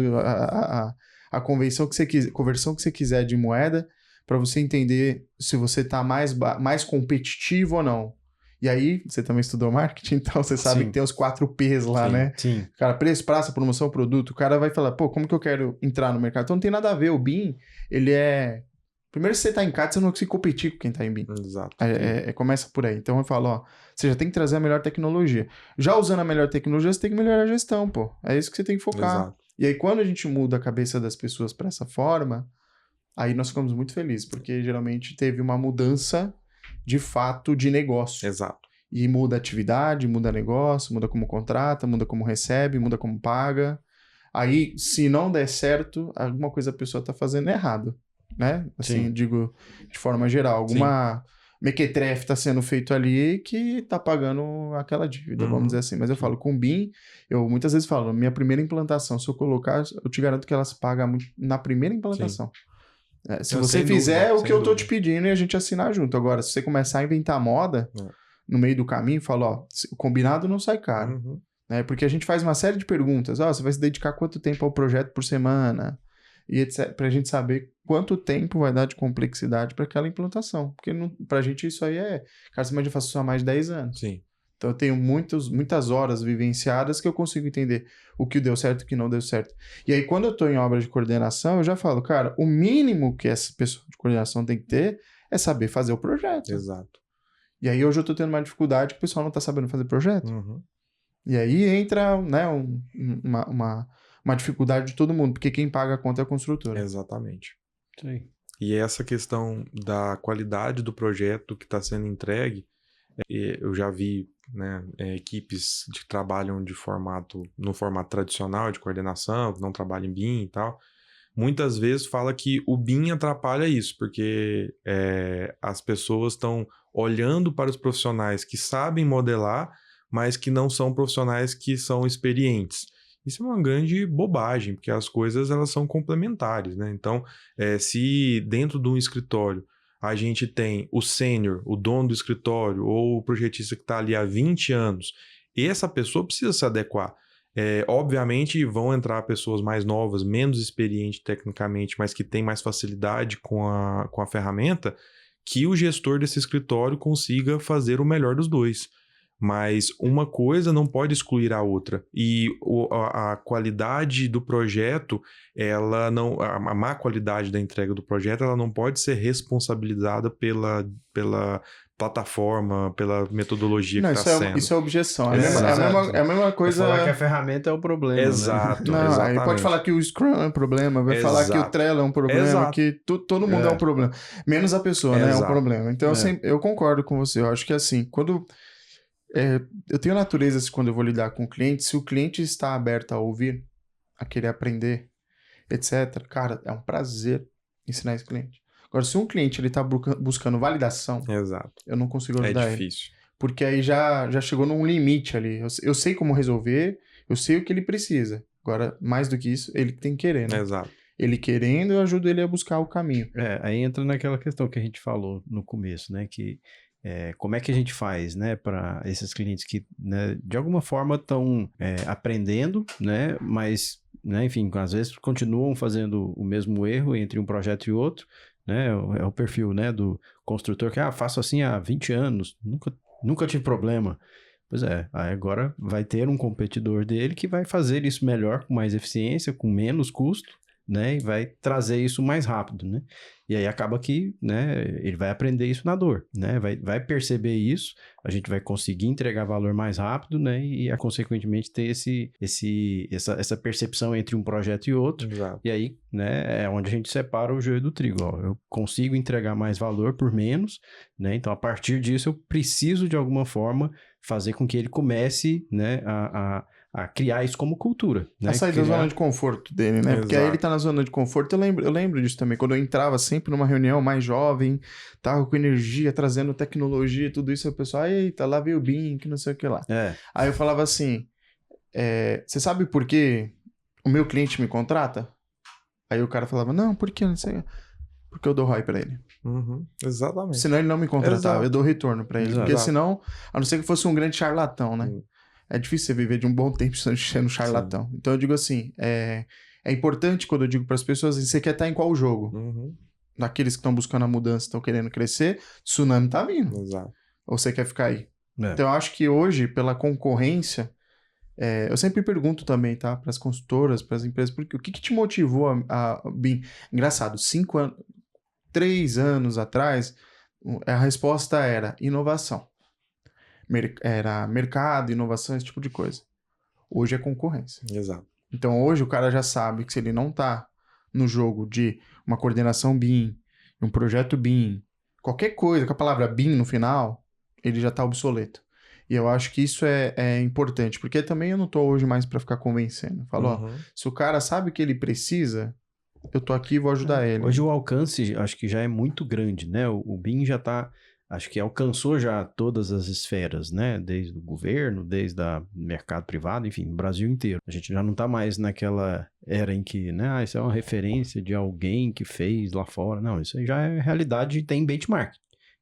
a conversão que você quiser de moeda para você entender se você está mais competitivo ou não. E aí, você também estudou marketing, então você sabe que tem os 4 P's lá, né? Sim. Cara, preço, praça, promoção, produto. O cara vai falar, como que eu quero entrar no mercado? Então não tem nada a ver. O BIM, ele é... Primeiro, se você está em CAD, você não consegue competir com quem está em BIM. Exato. Começa por aí. Então eu falo, você já tem que trazer a melhor tecnologia. Já usando a melhor tecnologia, você tem que melhorar a gestão, pô. É isso que você tem que focar. Exato. E aí, quando a gente muda a cabeça das pessoas para essa forma, aí nós ficamos muito felizes, porque geralmente teve uma mudança de fato de negócio. Exato. E muda a atividade, muda negócio, muda como contrata, muda como recebe, muda como paga. Aí, se não der certo, alguma coisa a pessoa está fazendo errado, né? Assim, digo de forma geral. Alguma mequetrefe está sendo feito ali que está pagando aquela dívida, vamos dizer assim. Mas eu falo, com o BIM, eu muitas vezes falo, minha primeira implantação, se eu colocar, eu te garanto que elas pagam na primeira implantação. Se você fizer o que eu tô te pedindo e a gente assinar junto. Agora, se você começar a inventar moda no meio do caminho, fala, o combinado não sai caro. né? Porque a gente faz uma série de perguntas. Você vai se dedicar quanto tempo ao projeto por semana? E etc. Pra gente saber quanto tempo vai dar de complexidade para aquela implantação. Porque pra gente isso aí Cara, você imagina, eu faço isso há mais de 10 anos. Sim. Então eu tenho muitas horas vivenciadas que eu consigo entender o que deu certo e o que não deu certo. E aí, quando eu estou em obra de coordenação, eu já falo, cara, o mínimo que essa pessoa de coordenação tem que ter é saber fazer o projeto. Exato. E aí, hoje eu estou tendo uma dificuldade que o pessoal não está sabendo fazer projeto. Uhum. E aí entra, né, uma dificuldade de todo mundo, porque quem paga a conta é a construtora. Exatamente. Sim. E essa questão da qualidade do projeto que está sendo entregue, eu já vi, né, equipes que trabalham no formato tradicional de coordenação, que não trabalham em BIM e tal, muitas vezes fala que o BIM atrapalha isso, porque as pessoas estão olhando para os profissionais que sabem modelar, mas que não são profissionais que são experientes. Isso é uma grande bobagem, porque as coisas elas são complementares, né? Então, se dentro de um escritório a gente tem o sênior, o dono do escritório, ou o projetista que está ali há 20 anos, essa pessoa precisa se adequar. Obviamente vão entrar pessoas mais novas, menos experientes tecnicamente, mas que têm mais facilidade com a ferramenta, que o gestor desse escritório consiga fazer o melhor dos dois. Mas uma coisa não pode excluir a outra. E a qualidade do projeto, a má qualidade da entrega do projeto, ela não pode ser responsabilizada pela plataforma, pela metodologia que está sendo. Isso é objeção. É a mesma coisa... Vai falar que a ferramenta é o problema. Exato. Né? Não, exatamente. Aí pode falar que o Scrum é um problema, vai falar que o Trello é um problema, que todo mundo é um problema. Menos a pessoa, né? É um problema. Então, eu concordo com você. Eu acho que assim, quando... eu tenho natureza quando eu vou lidar com o cliente, se o cliente está aberto a ouvir, a querer aprender, etc., cara, é um prazer ensinar esse cliente. Agora, se um cliente está buscando validação, Exato. eu não consigo ajudar ele. É difícil. Porque aí já chegou num limite ali. Eu sei como resolver, eu sei o que ele precisa. Agora, mais do que isso, ele tem que querer, né? Exato. Ele querendo, eu ajudo ele a buscar o caminho. Aí entra naquela questão que a gente falou no começo, né? Que como é que a gente faz, né, para esses clientes que, né, de alguma forma estão aprendendo, né, mas, né, enfim, às vezes continuam fazendo o mesmo erro entre um projeto e outro, né, é o perfil, né, do construtor que, faço assim há 20 anos, nunca tive problema. Pois aí agora vai ter um competidor dele que vai fazer isso melhor, com mais eficiência, com menos custo, né, e vai trazer isso mais rápido, né? E aí acaba que, né, ele vai aprender isso na dor, né? Vai perceber isso, a gente vai conseguir entregar valor mais rápido, né? E consequentemente ter essa percepção entre um projeto e outro. Exato. E aí, né, é onde a gente separa o joio do trigo. Eu consigo entregar mais valor por menos, né? Então, a partir disso, eu preciso, de alguma forma, fazer com que ele comece, né, a criar isso como cultura. Né? A sair da zona de conforto dele, né? Exato. Porque aí ele tá na zona de conforto. Eu lembro disso também. Quando eu entrava sempre numa reunião mais jovem, tava com energia, trazendo tecnologia e tudo isso, aí o pessoal, eita, lá veio o BIM, que não sei o que lá. Aí eu falava assim, você sabe por que o meu cliente me contrata? Aí o cara falava, não, por que? Não sei. Porque eu dou ROI pra ele. Uhum. Exatamente. Senão ele não me contratava, Exato. eu dou retorno pra ele. Exato. Porque senão, a não ser que fosse um grande charlatão, né? É difícil você viver de um bom tempo sendo charlatão. Sim. Então eu digo assim, é importante quando eu digo para as pessoas, você quer estar em qual jogo? Uhum. Daqueles que estão buscando a mudança, estão querendo crescer, tsunami tá vindo. Exato. Ou você quer ficar aí? Então eu acho que hoje, pela concorrência, eu sempre pergunto também, tá? Para as consultoras, para as empresas, porque o que te motivou a BIM? Engraçado, 3 anos atrás, a resposta era inovação. Era mercado, inovação, esse tipo de coisa. Hoje é concorrência. Exato. Então hoje o cara já sabe que se ele não tá no jogo de uma coordenação BIM, um projeto BIM, qualquer coisa com a palavra BIM no final, ele já tá obsoleto. E eu acho que isso é importante, porque também eu não tô hoje mais para ficar convencendo. Falo, se o cara sabe que ele precisa, eu tô aqui e vou ajudar ele. Hoje o alcance acho que já é muito grande, né? O BIM já tá... Acho que alcançou já todas as esferas, né? Desde o governo, desde o mercado privado, enfim, no Brasil inteiro. A gente já não está mais naquela era em que, né? Isso é uma referência de alguém que fez lá fora. Não, isso aí já é realidade e tem benchmark.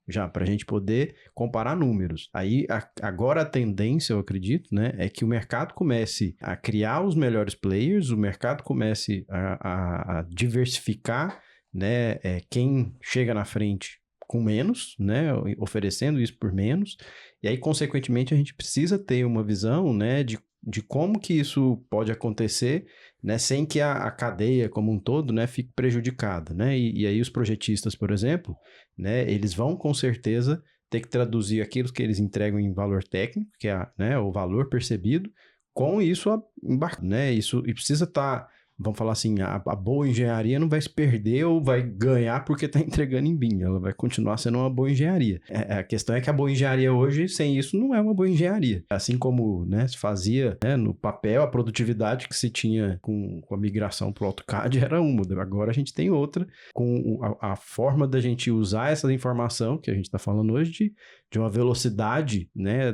já, para a gente poder comparar números. Aí, agora a tendência, eu acredito, né, é que o mercado comece a criar os melhores players, o mercado comece a diversificar, né, quem chega na frente com menos, né, oferecendo isso por menos, e aí, consequentemente, a gente precisa ter uma visão, né, de como que isso pode acontecer, né, sem que a cadeia como um todo, né, fique prejudicada, né, e aí os projetistas, por exemplo, né, eles vão com certeza ter que traduzir aquilo que eles entregam em valor técnico, que é né, o valor percebido, com isso embarcado, né, isso e precisa estar, vamos falar assim, a boa engenharia não vai se perder ou vai ganhar porque está entregando em BIM, ela vai continuar sendo uma boa engenharia. A questão é que a boa engenharia hoje, sem isso, não é uma boa engenharia. Assim como, né, se fazia, né, no papel, a produtividade que se tinha com a migração para o AutoCAD era uma, agora a gente tem outra, com a forma da gente usar essa informação que a gente está falando hoje de uma velocidade, né,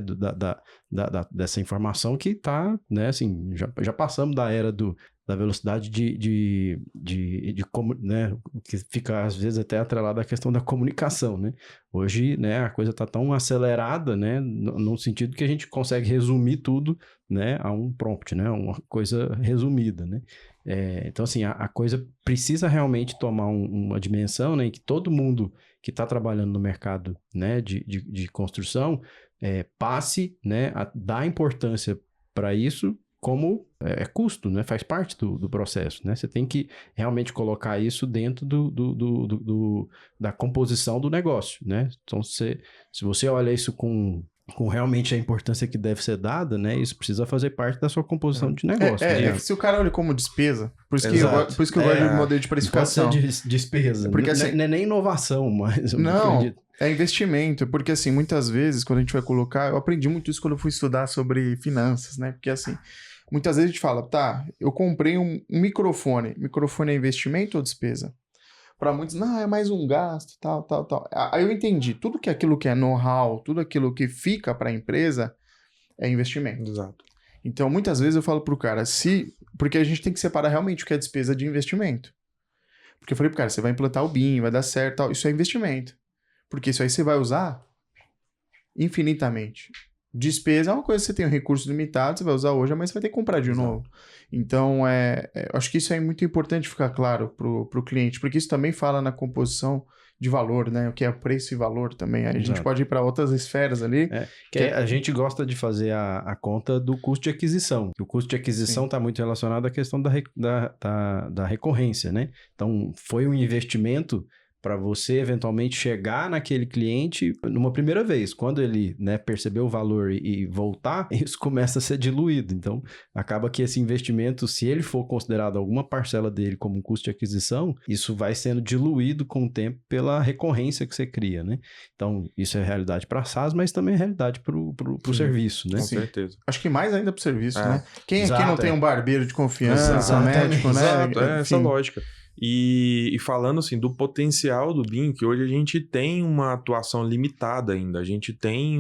dessa informação que está, né, assim, já passamos da era da velocidade como, né, que fica às vezes até atrelada à questão da comunicação, né? Hoje, né, a coisa está tão acelerada, né, no sentido que a gente consegue resumir tudo, né, a um prompt, né, uma coisa resumida, né? Então, assim, a coisa precisa realmente tomar uma dimensão, né, em que todo mundo que está trabalhando no mercado, né, de construção passe, né, a dar importância para isso como custo, né? Faz parte do processo, né? Você tem que realmente colocar isso dentro da composição do negócio, né? Então, se você olha isso com realmente a importância que deve ser dada, né? Isso precisa fazer parte da sua composição de negócio. Se o cara olha como despesa, por isso que eu gosto de modelo de precificação. Pode ser despesa, porque, assim, não é nem inovação, mas... Não, é investimento, porque assim, muitas vezes, quando a gente vai colocar, eu aprendi muito isso quando eu fui estudar sobre finanças, né? Porque assim, muitas vezes a gente fala, tá, eu comprei um microfone é investimento ou despesa? Para muitos, não, é mais um gasto, tal. Aí eu entendi, tudo que aquilo que é know-how, tudo aquilo que fica para a empresa é investimento. Exato. Então, muitas vezes eu falo pro cara, porque a gente tem que separar realmente o que é despesa de investimento. Porque eu falei pro cara, você vai implantar o BIM, vai dar certo, tal, isso é investimento. Porque isso aí você vai usar infinitamente. Despesa é uma coisa que você tem um recurso limitado, você vai usar hoje, mas você vai ter que comprar de novo. Então, acho que isso é muito importante ficar claro pro cliente, porque isso também fala na composição de valor, né? O que é preço e valor também. A gente pode ir para outras esferas ali. A gente gosta de fazer a conta do custo de aquisição. O custo de aquisição está muito relacionado à questão da recorrência, né? Então, foi um investimento para você eventualmente chegar naquele cliente numa primeira vez. Quando ele, né, perceber o valor e voltar, isso começa a ser diluído. Então, acaba que esse investimento, se ele for considerado alguma parcela dele como um custo de aquisição, isso vai sendo diluído com o tempo pela recorrência que você cria, né? Então, isso é realidade para SaaS, mas também é realidade para o serviço, né? Com certeza. Acho que mais ainda para o serviço, né? Quem aqui não tem um barbeiro de confiança, Exatamente. médico, né? Exato, essa lógica. E falando assim do potencial do BIM, que hoje a gente tem uma atuação limitada ainda, a gente tem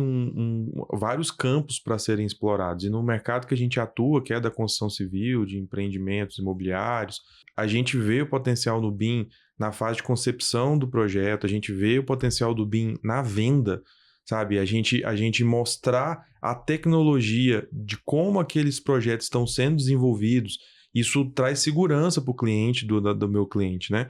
vários campos para serem explorados, e no mercado que a gente atua, que é da construção civil, de empreendimentos imobiliários, a gente vê o potencial do BIM na fase de concepção do projeto, a gente vê o potencial do BIM na venda, sabe? A gente mostrar a tecnologia de como aqueles projetos estão sendo desenvolvidos. Isso traz segurança para o cliente, do meu cliente, né?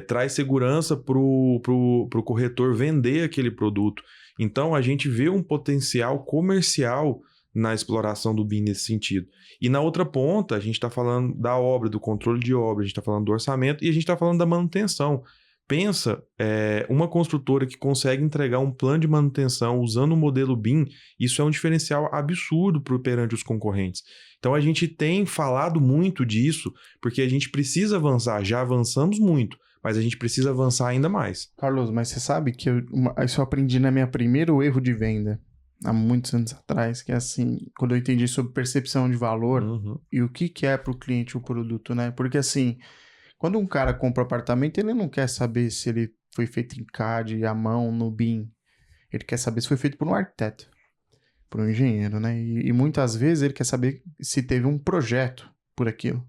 Traz segurança para o corretor vender aquele produto. Então, a gente vê um potencial comercial na exploração do BIM nesse sentido. E na outra ponta, a gente está falando da obra, do controle de obra, a gente está falando do orçamento e a gente está falando da manutenção. Pensa, uma construtora que consegue entregar um plano de manutenção usando o modelo BIM, isso é um diferencial absurdo perante os concorrentes. Então a gente tem falado muito disso, porque a gente precisa avançar, já avançamos muito, mas a gente precisa avançar ainda mais. Carlos, mas você sabe que isso eu aprendi na minha primeiro erro de venda, há muitos anos atrás, que é assim, quando eu entendi sobre percepção de valor e o que é para o cliente o produto, né? Porque assim, quando um cara compra apartamento, ele não quer saber se ele foi feito em CAD, à mão, no BIM. Ele quer saber se foi feito por um arquiteto, por um engenheiro, né? E muitas vezes ele quer saber se teve um projeto por aquilo.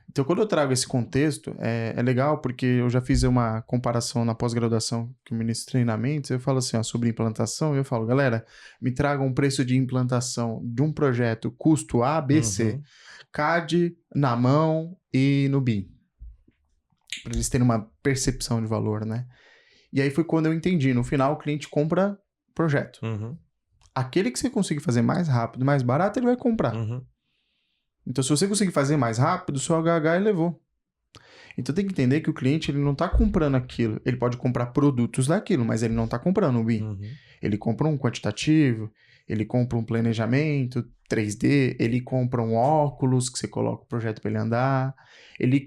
Então, quando eu trago esse contexto, é legal porque eu já fiz uma comparação na pós-graduação que eu ministro treinamentos, eu falo assim, ó, sobre implantação, e eu falo, galera, me tragam um preço de implantação de um projeto custo A, B, C, CAD, na mão e no BIM, para eles terem uma percepção de valor, né? E aí foi quando eu entendi, no final o cliente compra projeto. Aquele que você conseguir fazer mais rápido, mais barato, ele vai comprar. Então, se você conseguir fazer mais rápido, o seu HH elevou. Então, tem que entender que o cliente ele não está comprando aquilo. Ele pode comprar produtos daquilo, mas ele não está comprando um BIM. Ele compra um quantitativo, ele compra um planejamento 3D, ele compra um óculos que você coloca o projeto para ele andar. Ele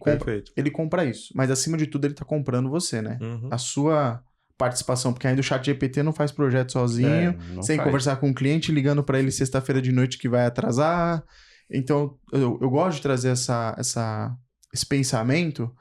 compra isso. Mas, acima de tudo, ele está comprando você, né? A sua participação, porque ainda o ChatGPT não faz projeto sozinho, sem conversar com o cliente, ligando para ele sexta-feira de noite que vai atrasar. Então, eu gosto de trazer esse pensamento,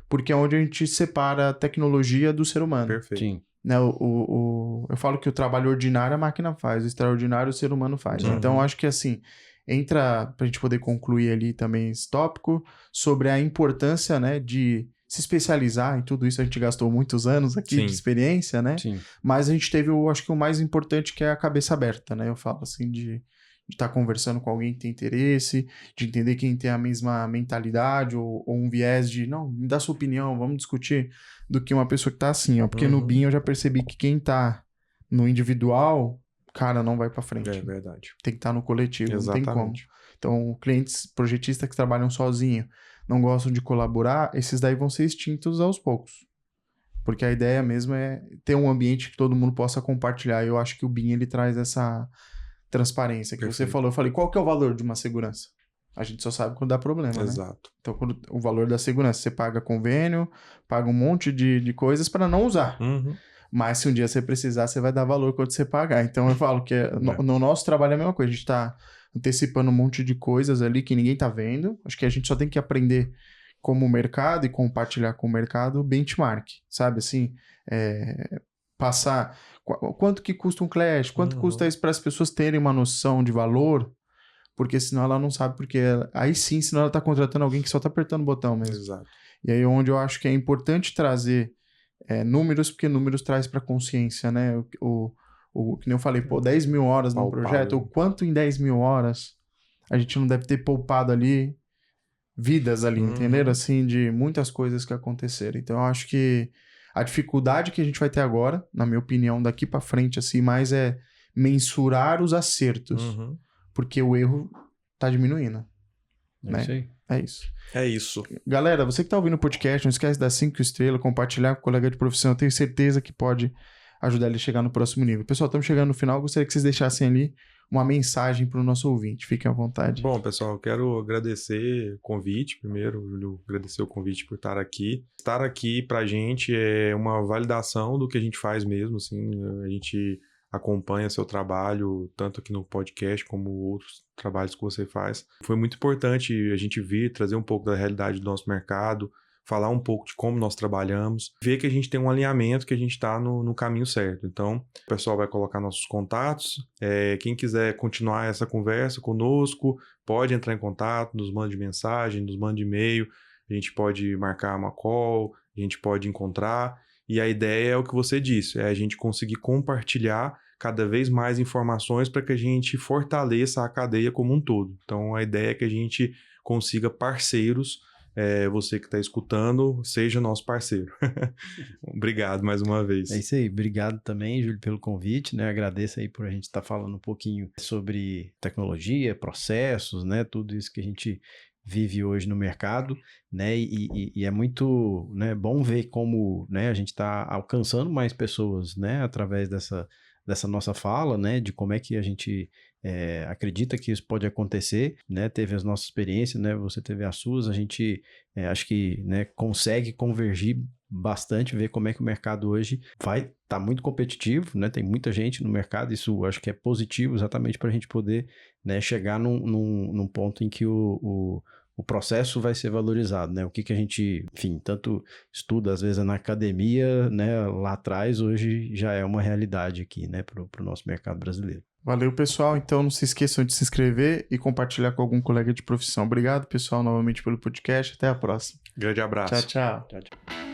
porque é onde a gente separa a tecnologia do ser humano. Perfeito. Sim. Né, eu falo que o trabalho ordinário a máquina faz, o extraordinário o ser humano faz. Então, acho que assim, entra para a gente poder concluir ali também esse tópico, sobre a importância, né, de se especializar em tudo isso. A gente gastou muitos anos aqui de experiência, né? Sim. Mas a gente teve, acho que o mais importante, que é a cabeça aberta, né? Eu falo assim, de estar conversando com alguém que tem interesse, de entender quem tem a mesma mentalidade ou um viés de, não, me dá sua opinião, vamos discutir, do que uma pessoa que tá assim, ó. Porque no BIM eu já percebi que quem tá no individual, cara, não vai para frente. É verdade. Tem que estar no coletivo, Exatamente. não tem como. Então, clientes, projetistas que trabalham sozinho, não gostam de colaborar, esses daí vão ser extintos aos poucos. Porque a ideia mesmo é ter um ambiente que todo mundo possa compartilhar. E eu acho que o BIM, ele traz essa transparência que você falou. Eu falei, qual que é o valor de uma segurança? A gente só sabe quando dá problema, né? Exato. Então, o valor da segurança, você paga convênio, paga um monte de coisas para não usar. Mas se um dia você precisar, você vai dar valor quando você pagar. Então, eu falo que no nosso trabalho é a mesma coisa. A gente está antecipando um monte de coisas ali que ninguém está vendo. Acho que a gente só tem que aprender como mercado e compartilhar com o mercado benchmark, sabe? Assim, passar... Quanto que custa um Clash? Quanto custa isso para as pessoas terem uma noção de valor? Porque senão ela não sabe, porque aí sim, senão ela está contratando alguém que só está apertando o botão mesmo. Exato. E aí onde eu acho que é importante trazer números, porque números traz para consciência, né? Que nem eu falei, 10 mil horas num projeto, ou quanto em 10 mil horas a gente não deve ter poupado ali vidas ali, entenderam? Assim, de muitas coisas que aconteceram. Então eu acho que a dificuldade que a gente vai ter agora, na minha opinião, daqui para frente, assim, mais é mensurar os acertos. Porque o erro tá diminuindo. Né? Isso aí. É isso. É isso. Galera, você que tá ouvindo o podcast, não esquece de dar 5 estrelas, compartilhar com o colega de profissão. Eu tenho certeza que pode ajudar ele a chegar no próximo nível. Pessoal, estamos chegando no final. Gostaria que vocês deixassem ali uma mensagem para o nosso ouvinte. Fiquem à vontade. Bom, pessoal, eu quero agradecer o convite primeiro, Júlio, agradecer o convite por estar aqui. Estar aqui pra gente é uma validação do que a gente faz mesmo, assim, a gente acompanha seu trabalho, tanto aqui no podcast como outros trabalhos que você faz. Foi muito importante a gente vir, trazer um pouco da realidade do nosso mercado, falar um pouco de como nós trabalhamos, ver que a gente tem um alinhamento, que a gente está no caminho certo. Então, o pessoal vai colocar nossos contatos. Quem quiser continuar essa conversa conosco, pode entrar em contato, nos mande mensagem, nos mande e-mail, a gente pode marcar uma call, a gente pode encontrar. E a ideia é o que você disse, é a gente conseguir compartilhar cada vez mais informações para que a gente fortaleça a cadeia como um todo. Então, a ideia é que a gente consiga parceiros. Você que está escutando, seja nosso parceiro. Obrigado mais uma vez. É isso aí, obrigado também, Júlio, pelo convite, né? Agradeço aí por a gente estar falando um pouquinho sobre tecnologia, processos, né? Tudo isso que a gente vive hoje no mercado, né? E é muito, né, bom ver como, né, a gente está alcançando mais pessoas, né? Através dessa nossa fala, né? De como é que a gente acredita que isso pode acontecer, né? Teve as nossas experiências, né? Você teve as suas, a gente acho que, né, consegue convergir bastante, ver como é que o mercado hoje vai estar muito competitivo, né? Tem muita gente no mercado, isso acho que é positivo exatamente para a gente poder, né, chegar num ponto em que o o processo vai ser valorizado, né? O que a gente, enfim, tanto estuda às vezes na academia, né, lá atrás, hoje já é uma realidade aqui, né, para o nosso mercado brasileiro. Valeu, pessoal. Então, não se esqueçam de se inscrever e compartilhar com algum colega de profissão. Obrigado, pessoal, novamente pelo podcast. Até a próxima. Grande abraço. Tchau, tchau. Tchau, tchau.